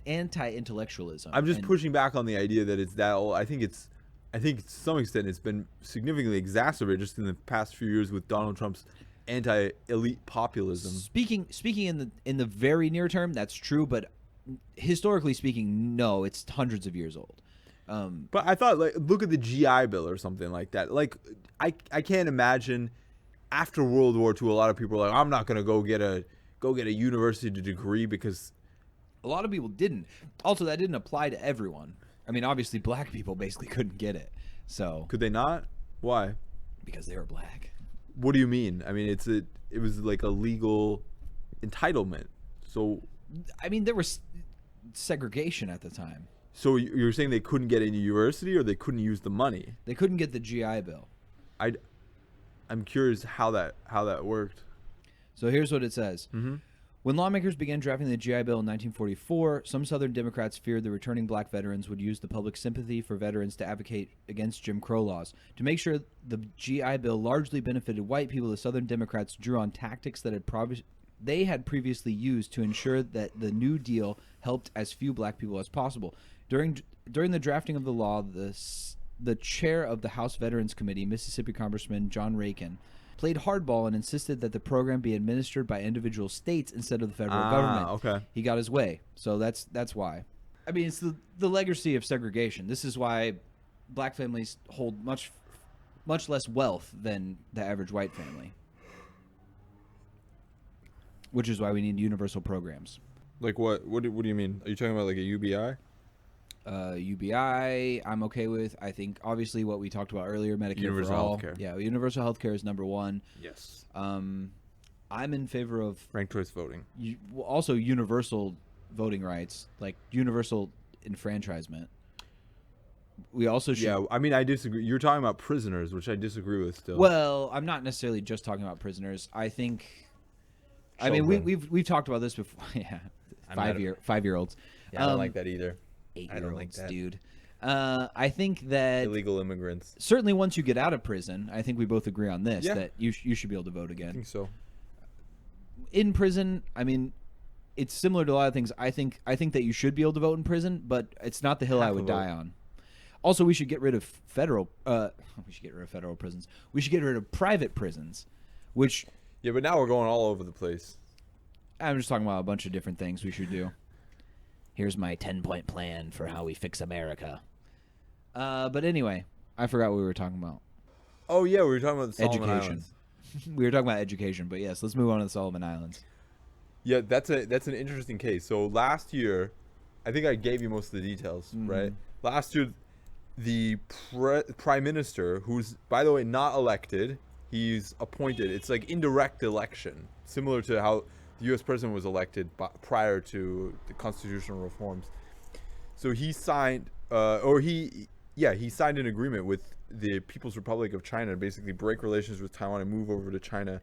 anti-intellectualism. I'm just pushing back on the idea that it's that old. I think to some extent it's been significantly exacerbated just in the past few years with Donald Trump's anti-elite populism. Speaking in the very near term, that's true, but historically speaking, no, it's hundreds of years old. But I thought, like, look at the GI Bill or something like that. Like, I can't imagine after World War II, a lot of people are like, I'm not gonna go get a university degree because a lot of people didn't. Also, that didn't apply to everyone. I mean, obviously, black people basically couldn't get it. So could they not? Why? Because they were black. What do you mean? I mean, it was like a legal entitlement. So, I mean, there was segregation at the time. So you're saying they couldn't get into university, or they couldn't use the money? They couldn't get the GI Bill. I'm curious how that worked. So here's what it says. Mm-hmm. When lawmakers began drafting the GI Bill in 1944, some Southern Democrats feared the returning black veterans would use the public sympathy for veterans to advocate against Jim Crow laws. To make sure the GI Bill largely benefited white people, the Southern Democrats drew on tactics that they had previously used to ensure that the New Deal helped as few black people as possible. During the drafting of the law, the chair of the House Veterans Committee, Mississippi Congressman John Rakin, played hardball and insisted that the program be administered by individual states instead of the federal government. Okay. He got his way. So that's why. I mean, it's the legacy of segregation. This is why black families hold much less wealth than the average white family. Which is why we need universal programs. Like what? What do you mean? Are you talking about like a UBI? UBI, I'm okay with. I think obviously what we talked about earlier, Medicare Universal for all. healthcare. Yeah, universal healthcare is number one. Yes. I'm in favor of Ranked choice voting. also universal voting rights, like universal enfranchisement. We also should. Yeah, I mean, I disagree. You're talking about prisoners, which I disagree with still. Well, I'm not necessarily just talking about prisoners. I think. I mean, we've talked about this before. Yeah, 5-year-olds. Yeah, I don't like that either. 8-year-olds, I don't like that. dude. I think that Illegal immigrants. certainly once you get out of prison, I think we both agree on this, Yeah. that you should be able to vote I again. think so. In prison, I mean, it's similar to a lot of things. I think that you should be able to vote in prison, but it's not the hill I Have would to vote. die on. Also, we should get rid of federal. We should get rid of federal prisons. We should get rid of private prisons, which Yeah, but now we're going all over the place. I'm just talking about a bunch of different things we should do. Here's my 10-point plan for how we fix America. But anyway, I forgot what we were talking about. Oh yeah, we were talking about the Solomon Education. Islands. We were talking about education, but yes, let's move on to the Solomon Islands. Yeah, that's an interesting case. So last year, I think I gave you most of the details, right? Last year, the prime minister, who's by the way not elected, he's appointed. It's like indirect election, similar to how the U.S. president was elected prior to the constitutional reforms. So he signed, he signed an agreement with the People's Republic of China to basically break relations with Taiwan and move over to China.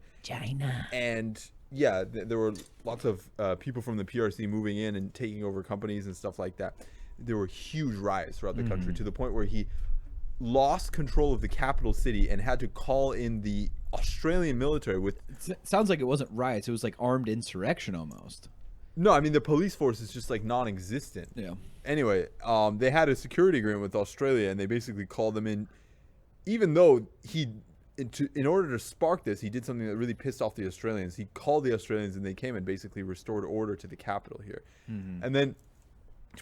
And yeah, there were lots of people from the PRC moving in and taking over companies and stuff like that. There were huge riots throughout the country to the point where he lost control of the capital city and had to call in the Australian military with... It sounds like it wasn't riots. It was like armed insurrection almost. No, I mean, the police force is just like non-existent. Yeah. Anyway, they had a security agreement with Australia and they basically called them in, even though in order to spark this, he did something that really pissed off the Australians. He called the Australians and they came and basically restored order to the capital here. And then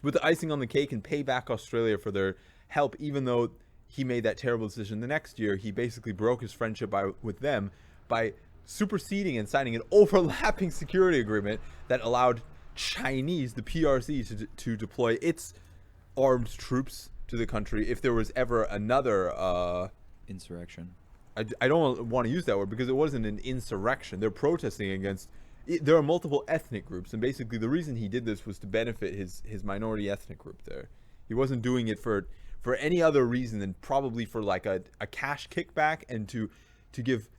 with the icing on the cake and pay back Australia for their help, even though he made that terrible decision the next year, he basically broke his friendship with them by superseding and signing an overlapping security agreement that allowed Chinese, the PRC, to deploy its armed troops to the country if there was ever another Insurrection. I don't want to use that word because it wasn't an insurrection. They're protesting against... There are multiple ethnic groups, and basically the reason he did this was to benefit his minority ethnic group there. He wasn't doing it for any other reason than probably for like a cash kickback and to give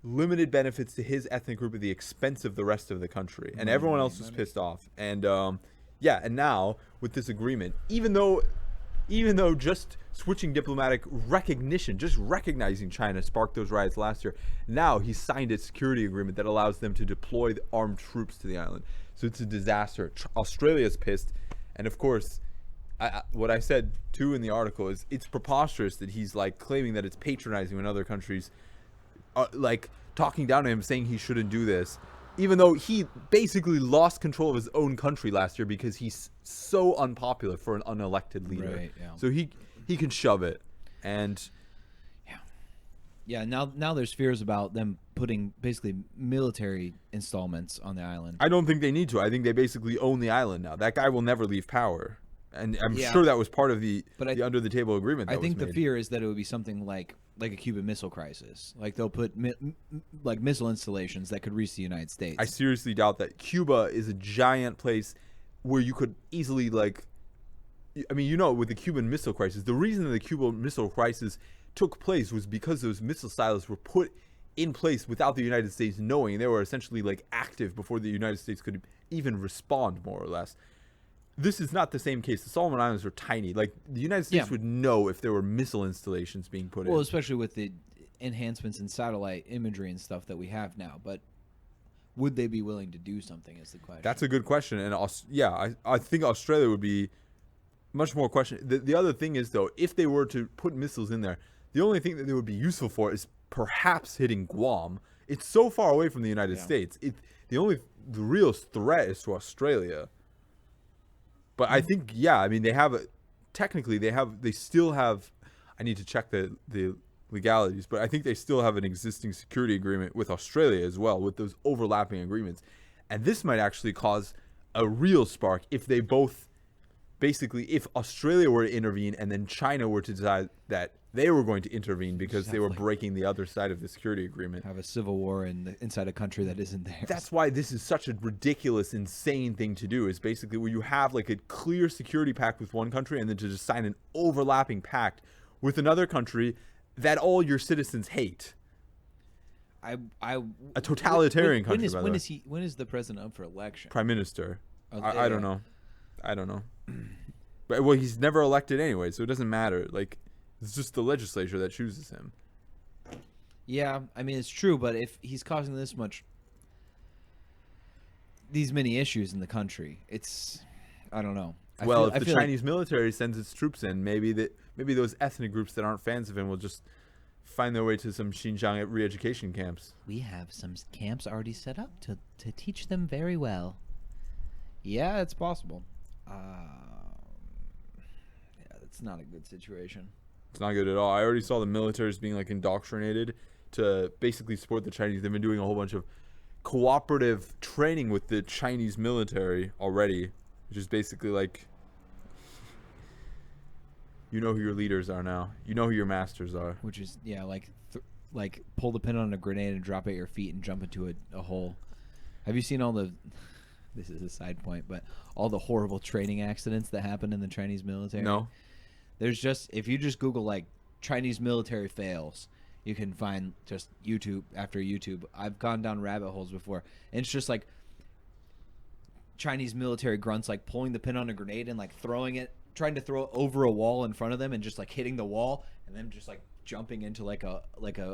limited benefits to his ethnic group at the expense of the rest of the country. And everyone else was pissed off. And and now with this agreement, even though just switching diplomatic recognition, just recognizing China sparked those riots last year, now he signed a security agreement that allows them to deploy the armed troops to the island. So it's a disaster. Australia's pissed. And of course, what I said too in the article is it's preposterous that he's like claiming that it's patronizing when other countries are like talking down to him, saying he shouldn't do this, even though he basically lost control of his own country last year because he's so unpopular for an unelected leader. Right, yeah. So he can shove it. And yeah, now there's fears about them putting basically military installments on the island. I don't think they need to. I think they basically own the island now. That guy will never leave power. And I'm Yeah. sure that was part of the But under the table agreement. I That think was the made. fear is that it would be something like a Cuban Missile Crisis. Like they'll put like missile installations that could reach the United States. I seriously doubt that. Cuba is a giant place where you could easily I mean, with the Cuban Missile Crisis, the reason that the Cuban Missile Crisis took place was because those missile silos were put in place without the United States knowing, and they were essentially like active before the United States could even respond, more or less. This is not the same case. The Solomon Islands are tiny. Like, the United States would know if there were missile installations being put in. Well, especially with the enhancements in satellite imagery and stuff that we have now. But would they be willing to do something is the question. That's a good question. And I think Australia would be much more question. The other thing is, though, if they were to put missiles in there, the only thing that they would be useful for is perhaps hitting Guam. It's so far away from the United States. The real threat is to Australia. But I think, I mean, they still have, I need to check the legalities, but I think they still have an existing security agreement with Australia as well, with those overlapping agreements. And this might actually cause a real spark if they both, basically, if Australia were to intervene and then China were to decide that they were going to intervene because they were breaking the other side of the security agreement. Have a civil war inside a country that isn't there. That's why this is such a ridiculous, insane thing to do, is basically where you have like a clear security pact with one country and then to just sign an overlapping pact with another country that all your citizens hate. A totalitarian country, by the way. When is the president up for election? Prime Minister. I don't know. But well, he's never elected anyway, so it doesn't matter. Like, it's just the legislature that chooses him. Yeah, I mean, it's true, but if he's causing these many issues in the country, I don't know. Well, if the Chinese military sends its troops in, maybe those ethnic groups that aren't fans of him will just find their way to some Xinjiang re-education camps. We have some camps already set up to teach them very well. Yeah, it's possible. That's not a good situation. It's not good at all. I already saw the militaries being like indoctrinated to basically support the Chinese. They've been doing a whole bunch of cooperative training with the Chinese military already, which is basically like, you know who your leaders are now. You know who your masters are. Which is, like pull the pin on a grenade and drop it at your feet and jump into a hole. Have you seen all the... This is a side point, but all the horrible training accidents that happen in the Chinese military? No. There's just... If you just Google, like, Chinese military fails, you can find just YouTube after YouTube. I've gone down rabbit holes before. And it's just, like, Chinese military grunts, like, pulling the pin on a grenade and, like, throwing it, trying to throw it over a wall in front of them and just, like, hitting the wall and then just, like, jumping into, like a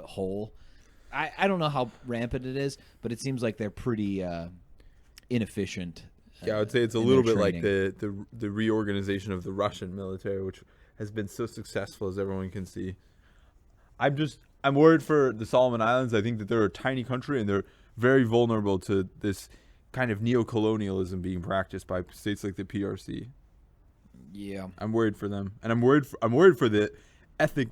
hole. I don't know how rampant it is, but it seems like they're pretty inefficient. Yeah, I would say it's a little bit like the reorganization of the Russian military, which has been so successful, as everyone can see. I'm worried for the Solomon Islands. I think that they're a tiny country and they're very vulnerable to this kind of neo-colonialism being practiced by states like the PRC. Yeah, I'm worried for them, and I'm worried for the ethnic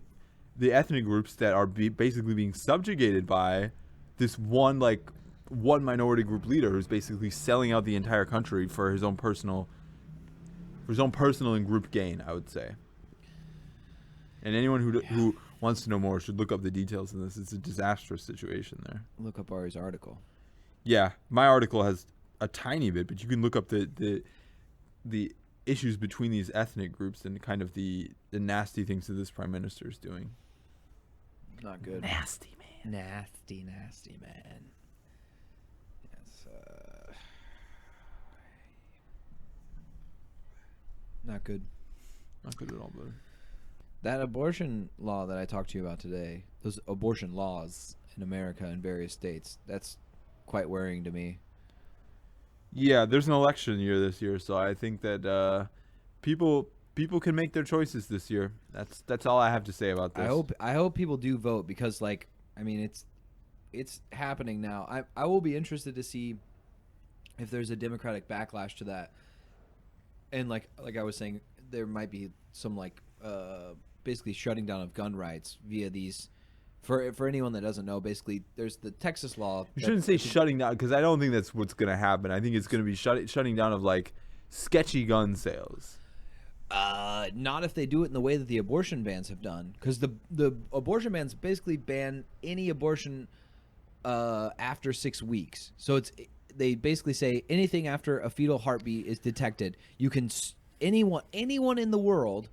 groups that are basically being subjugated by this one minority group leader who's basically selling out the entire country for his own personal and group gain, I would say. And anyone who wants to know more should look up the details in this. It's a disastrous situation there. Look up Ari's article. Yeah, my article has a tiny bit, but you can look up the issues between these ethnic groups and kind of the nasty things that this prime minister is doing. Not good. Nasty, man. Nasty, man. Yes. Not good. Not good at all, brother. That abortion law that I talked to you about today, those abortion laws in America in various states, that's quite worrying to me. Yeah, there's an election year this year, so I think that people can make their choices this year. That's all I have to say about this. I hope people do vote because, like, I mean, it's happening now. I will be interested to see if there's a Democratic backlash to that. And like I was saying, there might be some basically shutting down of gun rights via these. For anyone that doesn't know, basically, there's the Texas law. You shouldn't say shutting down, because I don't think that's what's going to happen. I think it's going to be shutting down of, like, sketchy gun sales. Not if they do it in the way that the abortion bans have done. Because the abortion bans basically ban any abortion after 6 weeks. So they basically say anything after a fetal heartbeat is detected. You can anyone in the world,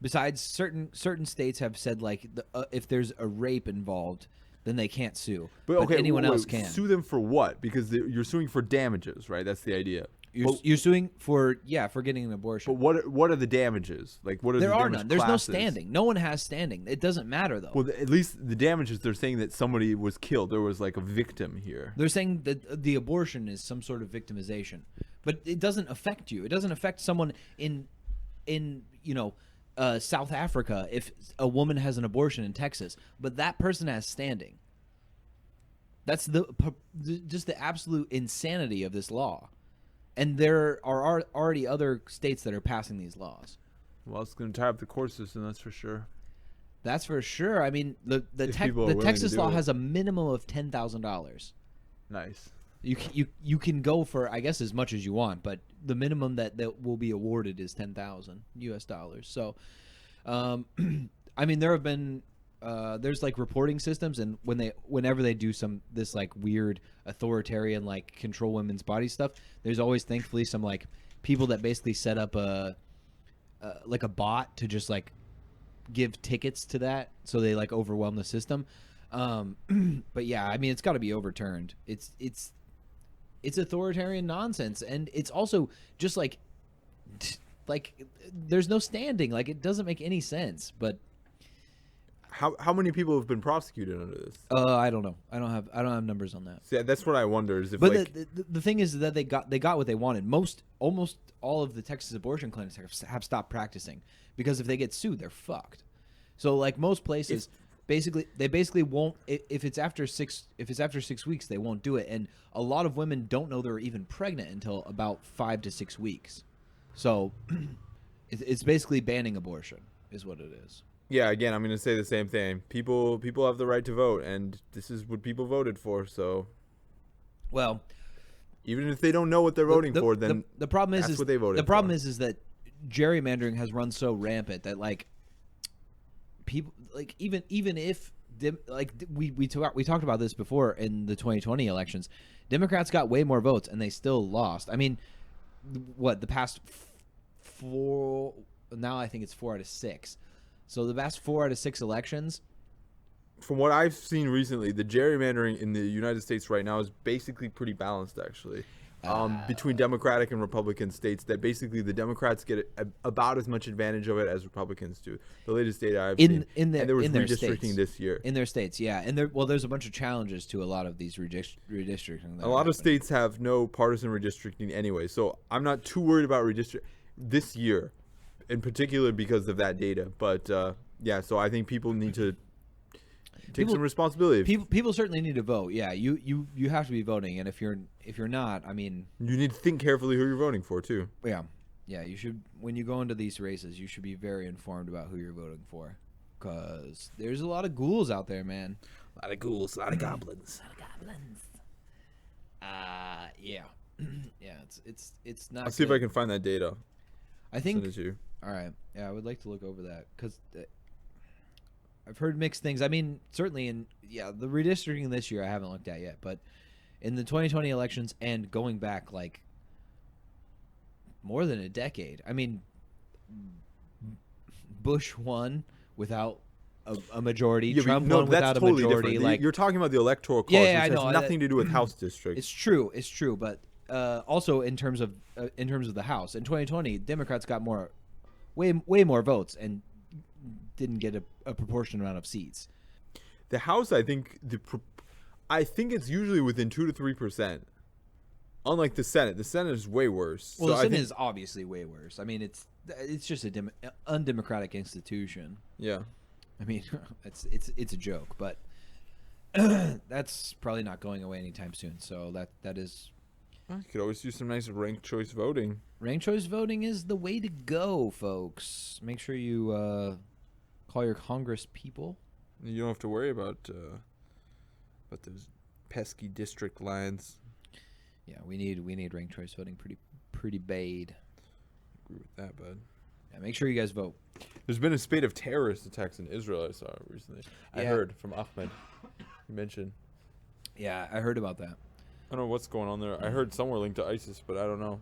besides certain states have said, like, if there's a rape involved, then they can't sue. But okay, anyone else can. Sue them for what? Because you're suing for damages, right? That's the idea. You're suing for getting an abortion. But what are the damages? Like, what are there the are damage none. There's classes? No standing. No one has standing. It doesn't matter though. Well, at least the damages, they're saying that somebody was killed. There was like a victim here. They're saying that the abortion is some sort of victimization, but it doesn't affect you. It doesn't affect someone in South Africa if a woman has an abortion in Texas, but that person has standing. That's just the absolute insanity of this law. And there are already other states that are passing these laws. Well, it's going to tie up the court system, that's for sure. That's for sure. I mean, the Texas law has a minimum of $10,000. Nice. You can go for, I guess, as much as you want, but the minimum that will be awarded is $10,000 US. So, I mean, there have been there's like reporting systems, and whenever they do this like weird authoritarian like control women's body stuff, there's always thankfully some like people that basically set up a bot to just like give tickets to that, so they like overwhelm the system. But yeah, I mean, it's got to be overturned. It's authoritarian nonsense, and it's also just like there's no standing. Like, it doesn't make any sense. But how many people have been prosecuted under this? I don't know. I don't have numbers on that. See, that's what I wonder. Is if but like the thing is that they got what they wanted. Almost all of the Texas abortion clinics have stopped practicing because if they get sued, they're fucked. So like most places, they basically won't, if it's after 6 weeks, they won't do it. And a lot of women don't know they're even pregnant until about 5 to 6 weeks. So it's basically banning abortion is what it is. Yeah, again, I'm going to say the same thing. People have the right to vote, and this is what people voted for. So, well, even if they don't know what they're voting for, then the problem is what they voted the problem is that gerrymandering has run so rampant that like people like even if we talked about this before in the 2020 elections, Democrats got way more votes and they still lost. I mean, what the past now I think it's 4 out of 6. So the past 4 out of 6 elections. From what I've seen recently, the gerrymandering in the United States right now is basically pretty balanced, actually, between Democratic and Republican states. That basically the Democrats get about as much advantage of it as Republicans do. The latest data I've seen, and there was redistricting this year in their states, yeah, and there's a bunch of challenges to a lot of these redistricting. A lot of states have no partisan redistricting anyway, so I'm not too worried about redistricting this year, in particular because of that data. But yeah, so I think people need to take some responsibility. People certainly need to vote. Yeah, you have to be voting, and if you're not, I mean, you need to think carefully who you're voting for too. Yeah, you should. When you go into these races, you should be very informed about who you're voting for, because there's a lot of ghouls out there, man. A lot of ghouls, a lot of goblins. Yeah, yeah. It's not. I'll see if I can find that data. I think. Send it to you. All right. Yeah, I would like to look over that because I've heard mixed things. I mean, certainly the redistricting this year I haven't looked at yet, but in the 2020 elections and going back like more than a decade. I mean, Bush won without a majority. Yeah, Trump won without totally a majority. Different. Like, you're talking about the electoral college, yeah, which I know. has nothing to do with House districts. It's true, but also in terms of the House in 2020, Democrats got way more votes and didn't get a proportionate amount of seats. The House, I think it's usually within 2 to 3%. Unlike the Senate is way worse. Well, so the Senate is obviously way worse. I mean, it's just a undemocratic institution. Yeah, I mean, it's a joke, but that's probably not going away anytime soon. So that is. You could always do some nice ranked choice voting. Ranked choice voting is the way to go, folks. Make sure you call your Congress people. You don't have to worry about those pesky district lines. Yeah, we need ranked choice voting pretty bad. Agree with that, bud. Yeah, make sure you guys vote. There's been a spate of terrorist attacks in Israel. I saw recently. Yeah. I heard from Ahmed. You mentioned. Yeah, I heard about that. I don't know what's going on there. I heard somewhere linked to ISIS, but I don't know.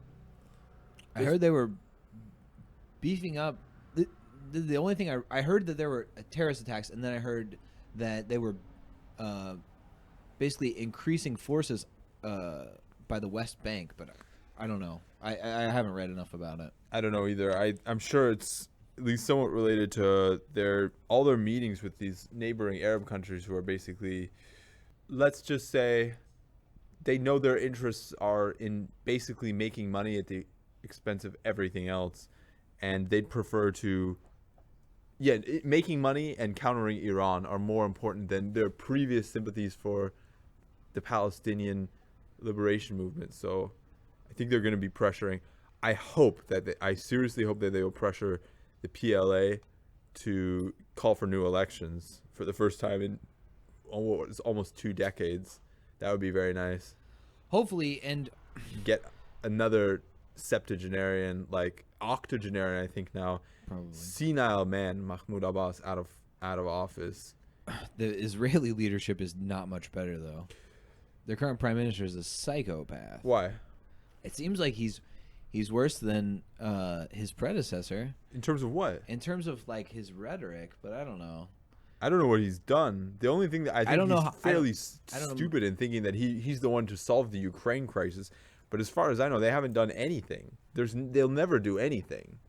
I heard they were beefing up. The only thing I heard that there were terrorist attacks, and then I heard that they were basically increasing forces by the West Bank, but I don't know. I haven't read enough about it. I don't know either. I'm sure it's at least somewhat related to all their meetings with these neighboring Arab countries who are basically, let's just say, they know their interests are in basically making money at the expense of everything else, and they'd prefer to yeah, making money and countering Iran are more important than their previous sympathies for the Palestinian liberation movement. So I think they're going to be pressuring. I seriously hope that they will pressure the PLA to call for new elections for the first time in almost 2 decades. That would be very nice. Hopefully, and Get another septuagenarian, like octogenarian, I think now, probably senile man, Mahmoud Abbas, out of office. the Israeli leadership is not much better though. Their current prime minister is a psychopath. Why? It seems like he's worse than his predecessor In terms of what? in terms of like his rhetoric, but I don't know. I don't know what he's done. The only thing that I think don't know he's how- fairly I don't know. stupid in thinking that he's the one to solve the Ukraine crisis. But as far as I know, they haven't done anything. They'll never do anything.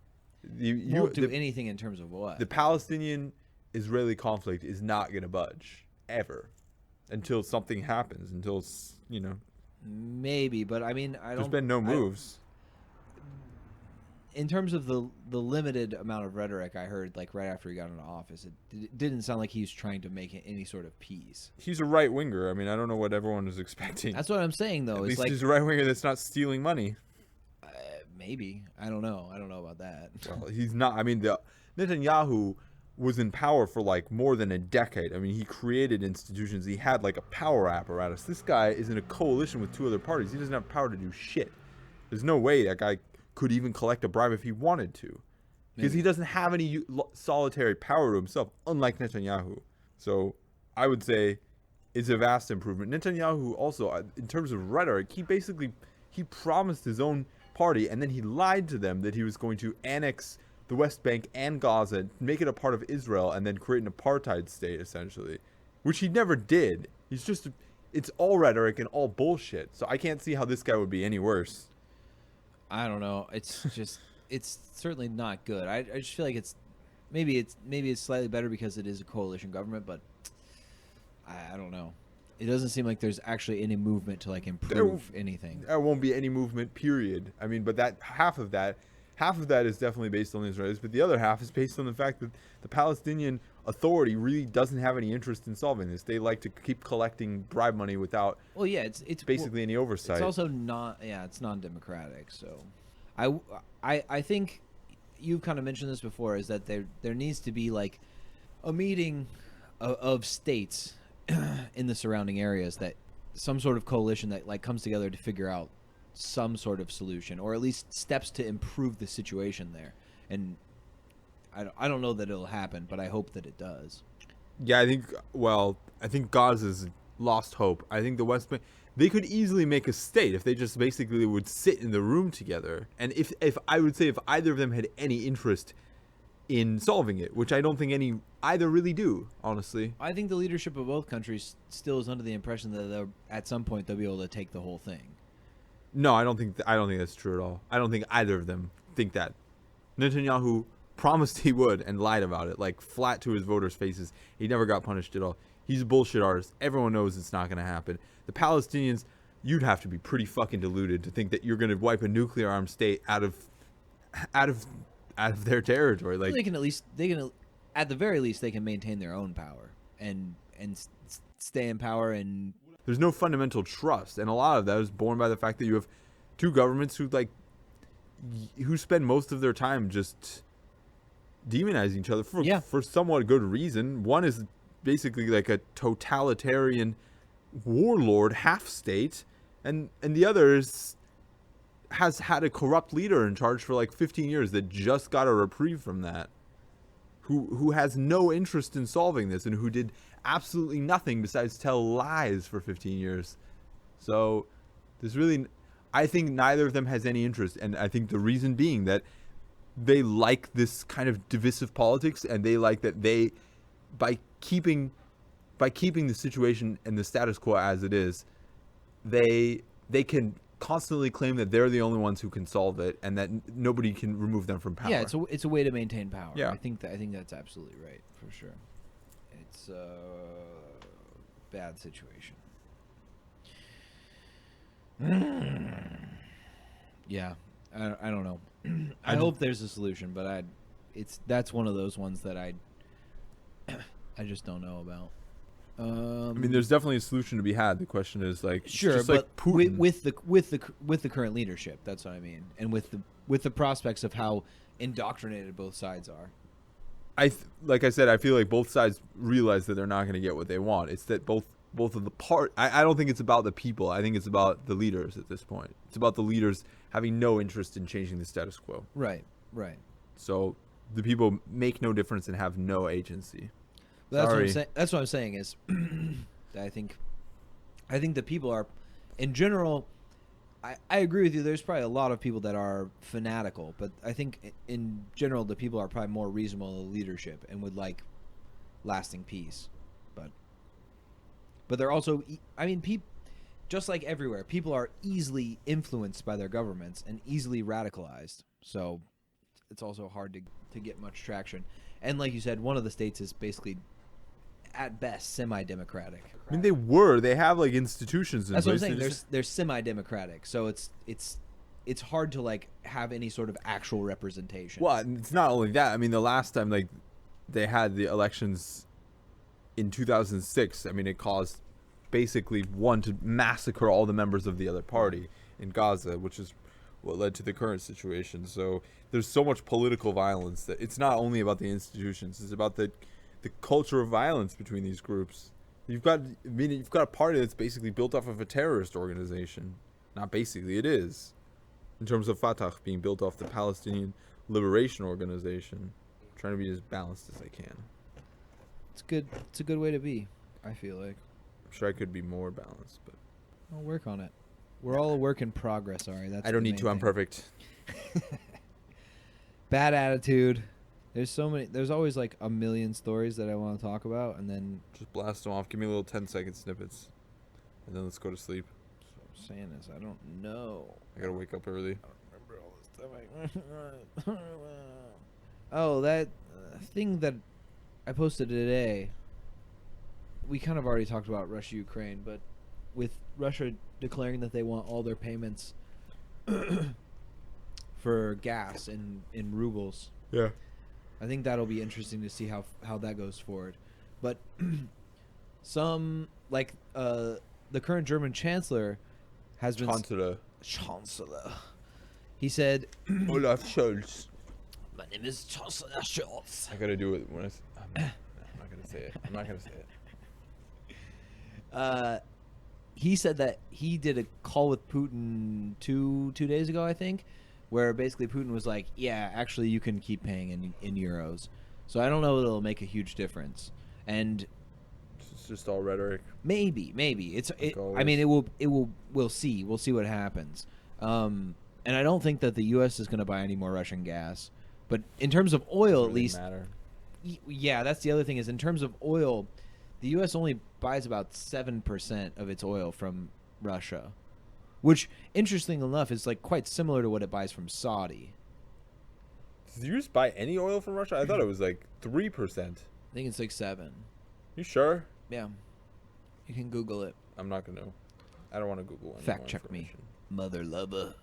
Won't do anything in terms of what? The Palestinian-Israeli conflict is not going to budge ever until something happens. Until Maybe, but I mean, there's been no moves. In terms of the limited amount of rhetoric I heard, like right after he got into office, it didn't sound like he was trying to make any sort of peace. He's a right winger. I mean, I don't know what everyone was expecting. That's what I'm saying, though. At It's least like he's a right winger that's not stealing money. maybe I don't know. I don't know about that. Well, he's not. I mean, Netanyahu was in power for like more than a decade. I mean, he created institutions. He had like a power apparatus. This guy is in a coalition with 2 other parties. He doesn't have power to do shit. There's no way that guy could even collect a bribe if he wanted to, because he doesn't have any solitary power to himself, unlike Netanyahu. So I would say it's a vast improvement. Netanyahu also, in terms of rhetoric, he promised his own party, and then he lied to them that he was going to annex the West Bank and Gaza, make it a part of Israel, and then create an apartheid state, essentially, which he never did. It's all rhetoric and all bullshit. So I can't see how this guy would be any worse. I don't know. It's just it's certainly not good. I just feel like maybe it's slightly better because it is a coalition government, but I don't know. It doesn't seem like there's actually any movement to like improve anything. There won't be any movement, period. I mean, but half of that is definitely based on the Israelis, but the other half is based on the fact that the Palestinian Authority really doesn't have any interest in solving this. They like to keep collecting bribe money without it's basically any oversight. It's also it's non-democratic. So I think you've kind of mentioned this before, is that there needs to be like a meeting of states in the surrounding areas, that some sort of coalition that like comes together to figure out some sort of solution, or at least steps to improve the situation there. And I don't know that it'll happen, but I hope that it does. Yeah, I think Gaza's lost hope. I think the West Bank, they could easily make a state if they just basically would sit in the room together. And if I would say if either of them had any interest in solving it, which I don't think either really do, honestly. I think the leadership of both countries still is under the impression that at some point they'll be able to take the whole thing. No, I don't think that's true at all. I don't think either of them think that. Netanyahu promised he would and lied about it, like flat to his voters' faces. He never got punished at all. He's a bullshit artist. Everyone knows it's not going to happen. The Palestinians, you'd have to be pretty fucking deluded to think that you're going to wipe a nuclear armed state out of their territory. Like, they can at the very least they can maintain their own power and stay in power. And there's no fundamental trust, and a lot of that is born by the fact that you have 2 governments who spend most of their time just demonizing each other for somewhat good reason. One is basically like a totalitarian warlord half state, and the other has had a corrupt leader in charge for like 15 years that just got a reprieve from that, who has no interest in solving this, and who did absolutely nothing besides tell lies for 15 years. So I think neither of them has any interest, and I think the reason being that they like this kind of divisive politics, and they like that by keeping the situation and the status quo as it is, they can constantly claim that they're the only ones who can solve it, and that nobody can remove them from power. Yeah, it's a way to maintain power. Yeah. I think that's absolutely right, for sure. It's a bad situation. Yeah, I don't know. I hope there's a solution, but that's one of those ones that I just don't know about. I mean, there's definitely a solution to be had. The question is like, sure, just but like Putin. with the current leadership, that's what I mean, and with the prospects of how indoctrinated both sides are. Like I said, I feel like both sides realize that they're not going to get what they want. It's that both of the I don't think it's about the people. I think it's about the leaders at this point. It's about the leaders having no interest in changing the status quo. Right. So the people make no difference and have no agency. That's what I'm saying. That's what I'm saying is, I think the people are, in general, I agree with you. There's probably a lot of people that are fanatical, but I think in general the people are probably more reasonable in leadership and would like lasting peace. But they're also, I mean, just like everywhere, people are easily influenced by their governments and easily radicalized. So it's also hard to get much traction. And like you said, one of the states is basically, at best, semi-democratic. I mean, they have like institutions in place. That's what I'm saying. They're semi-democratic, so it's hard to like have any sort of actual representation. Well, it's not only that. I mean, the last time like they had the elections in 2006, I mean, it caused basically one to massacre all the members of the other party in Gaza, which is what led to the current situation. So there's so much political violence that it's not only about the institutions; it's about the culture of violence between these groups. You've got a party that's basically built off of a terrorist organization. Not basically, it is. In terms of Fatah being built off the Palestinian Liberation Organization. I'm trying to be as balanced as I can. It's good. It's a good way to be, I feel like. I'm sure I could be more balanced, but I'll work on it. We're all a work in progress, Ari. That's I don't need to. I'm perfect. Bad attitude. There's always like a million stories that I want to talk about, and then Just blast them off. Give me a little 10-second snippets, and then let's go to sleep. so I'm saying this, I don't know. I gotta wake up early. I don't remember all this stuff. Oh, that thing that I posted today. We kind of already talked about Russia-Ukraine, but with Russia declaring that they want all their payments for gas in rubles. Yeah. I think that'll be interesting to see how that goes forward. But some, like, the current German chancellor has been... Chancellor. He said... Olaf Scholz. My name is Chancellor Scholz. I gotta do it when I'm not gonna say it. I'm not gonna say it. He said that he did a call with Putin two days ago, I think, where basically Putin was like, yeah, actually you can keep paying in euros. So I don't know if it'll make a huge difference. And it's just all rhetoric. Maybe. I mean, we'll see. We'll see what happens. And I don't think that the US is going to buy any more Russian gas. But in terms of oil, at least, yeah, that's the other thing is in terms of oil, the U.S. only buys about 7% of its oil from Russia, which, interesting enough, is like quite similar to what it buys from Saudi. Does the U.S. buy any oil from Russia? I thought it was like 3%. I think it's like 7. You sure? Yeah, you can Google it. I'm not gonna. I don't want to Google any Fact check me, mother lover.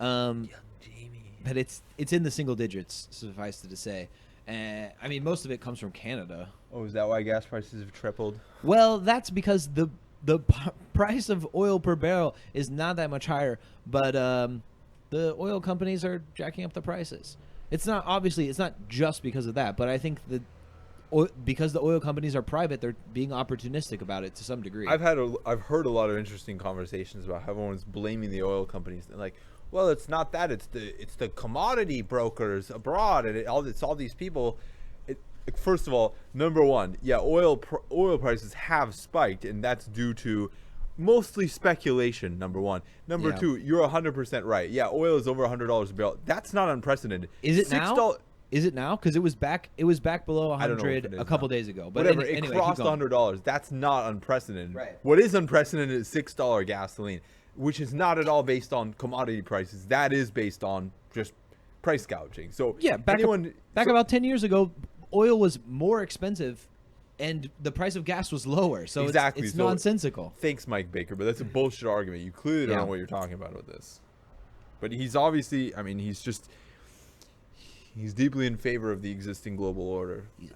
Young Jamie. But it's in the single digits, suffice it to say. I mean, most of it comes from Canada. Oh, is that why gas prices have tripled? Well, that's because the price of oil per barrel is not that much higher, but the oil companies are jacking up the prices. It's not just because of that, but I think because the oil companies are private, they're being opportunistic about it to some degree. I've heard a lot of interesting conversations about how everyone's blaming the oil companies. They're like, well, it's not that. It's the commodity brokers abroad, and it's all these people. First of all, number one, yeah, oil prices have spiked, and that's due to mostly speculation. Number one. Number two, you're 100% right. Yeah, oil is over $100 a barrel. That's not unprecedented. Is it now? Is it now? Because it was back below 100 a couple days ago. But whatever, anyway, it crossed $100. That's not unprecedented. Right. What is unprecedented is $6 gasoline, which is not at all based on commodity prices. That is based on just price gouging. So yeah, back about 10 years ago, oil was more expensive, and the price of gas was lower. So exactly, it's nonsensical. Thanks, Mike Baker, but that's a bullshit argument. You clearly don't know what you're talking about with this. But he's obviously, I mean, He's deeply in favor of the existing global order. He's a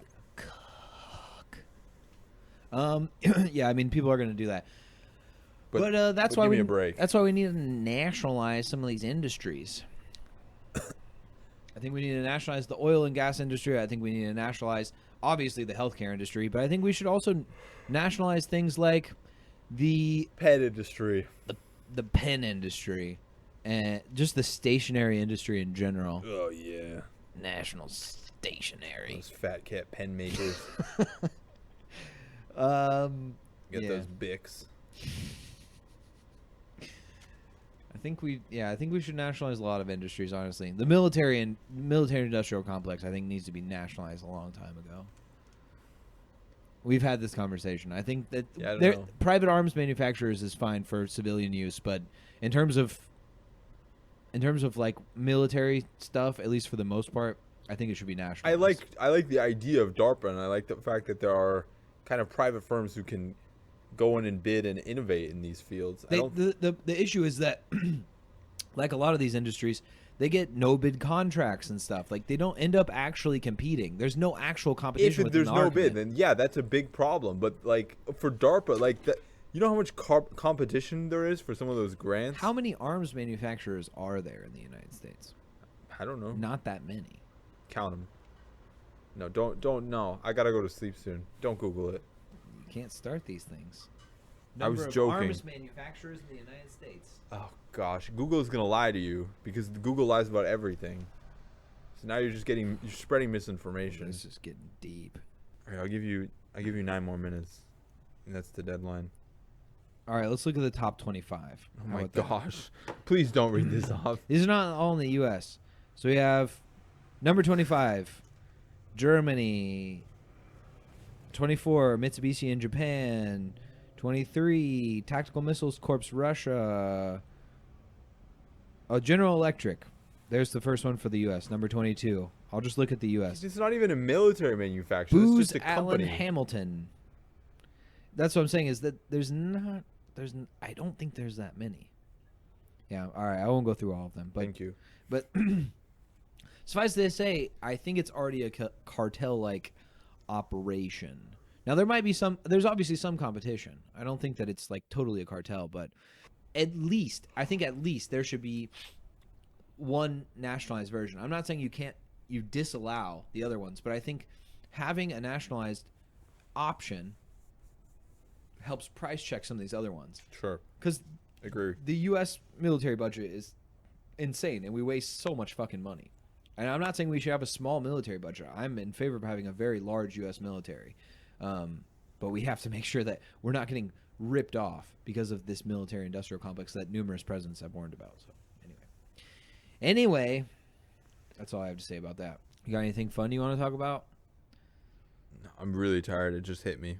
cock. Yeah, I mean, people are going to do that. But that's why give we me a break. That's why we need to nationalize some of these industries. I think we need to nationalize the oil and gas industry. I think we need to nationalize, obviously, the healthcare industry. But I think we should also nationalize things like the Pet industry. the pen industry and just the stationery industry in general. Oh, yeah. National stationery. Those fat cat pen makers. Get yeah. those Bics. I think we should nationalize a lot of industries, honestly. The military industrial complex, I think, needs to be nationalized a long time ago. We've had this conversation. I think that private arms manufacturers is fine for civilian use, but in terms of like military stuff, at least for the most part, I think it should be nationalized. I like the idea of DARPA, and I like the fact that there are kind of private firms who can go in and bid and innovate in these fields. The issue is that, like a lot of these industries, they get no bid contracts and stuff. Like, they don't end up actually competing. There's no actual competition. If there's no bid, then yeah, that's a big problem. But like for DARPA, like you know how much competition there is for some of those grants. How many arms manufacturers are there in the United States? I don't know. Not that many. Count them. No, don't. No, I gotta go to sleep soon. Don't Google it. You can't start these things. I was Number of joking. arms manufacturers in the United States. Oh gosh, Google is gonna lie to you because Google lies about everything. So now you're spreading misinformation. This is getting deep. All right, I'll give you 9 more minutes, and that's the deadline. All right, let's look at the top 25. Oh my gosh, please don't read this off. These are not all in the U.S. So we have number 25, Germany. 24, Mitsubishi in Japan. 23, Tactical Missiles Corps, Russia. Oh, General Electric. There's the first one for the U.S. Number 22. I'll just look at the U.S. It's not even a military manufacturer. It's Booz just a Allen company. Hamilton. That's what I'm saying is that I don't think there's that many. Yeah, all right. I won't go through all of them. But, Thank you. But suffice to say, I think it's already a cartel-like operation. Now, there's obviously some competition. I don't think that it's like totally a cartel, but I think at least there should be one nationalized version. I'm not saying you disallow the other ones, but I think having a nationalized option helps price check some of these other ones. Sure. Because agree. The U.S. military budget is insane, and we waste so much fucking money. And I'm not saying we should have a small military budget. I'm in favor of having a very large U.S. military. But we have to make sure that we're not getting ripped off because of this military-industrial complex that numerous presidents have warned about. So, anyway, that's all I have to say about that. You got anything fun you want to talk about? No, I'm really tired. It just hit me.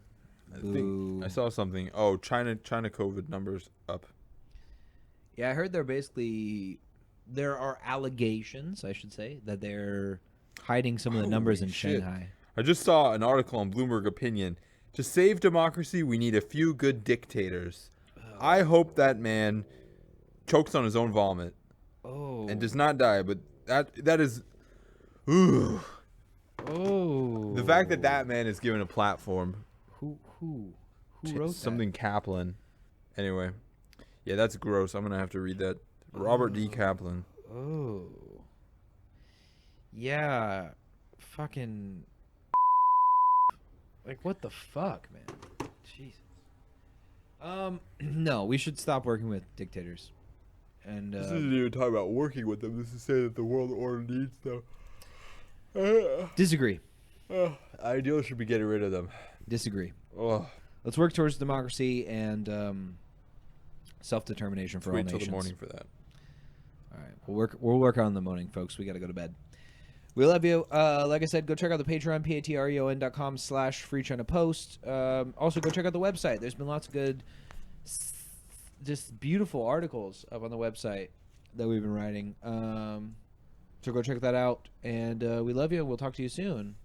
I Boo. think I saw something. Oh, China COVID numbers up. Yeah, I heard there are allegations, I should say, that they're hiding some of the numbers in Shanghai. I just saw an article on Bloomberg Opinion. To save democracy, we need a few good dictators. I hope that man chokes on his own vomit. Oh. And does not die, but that is... Ooh. Oh. The fact that man is given a platform. Who wrote that? Something Kaplan. Anyway. Yeah, that's gross. I'm going to have to read that. Robert D. Kaplan. Oh. Yeah. Fucking... Like, what the fuck, man? Jesus. No, we should stop working with dictators. And This isn't even talking about working with them. This is saying that the world order needs them. Disagree. Ideal should be getting rid of them. Disagree. Oh. Let's work towards democracy and self-determination for all nations. Wait till the morning for that. All right, we'll work on the morning, folks. We got to go to bed. We love you. Like I said, go check out the Patreon, patreon.com/FreeChinaPost. Also, go check out the website. There's been lots of good, just beautiful articles up on the website that we've been writing. So go check that out. And we love you. We'll talk to you soon.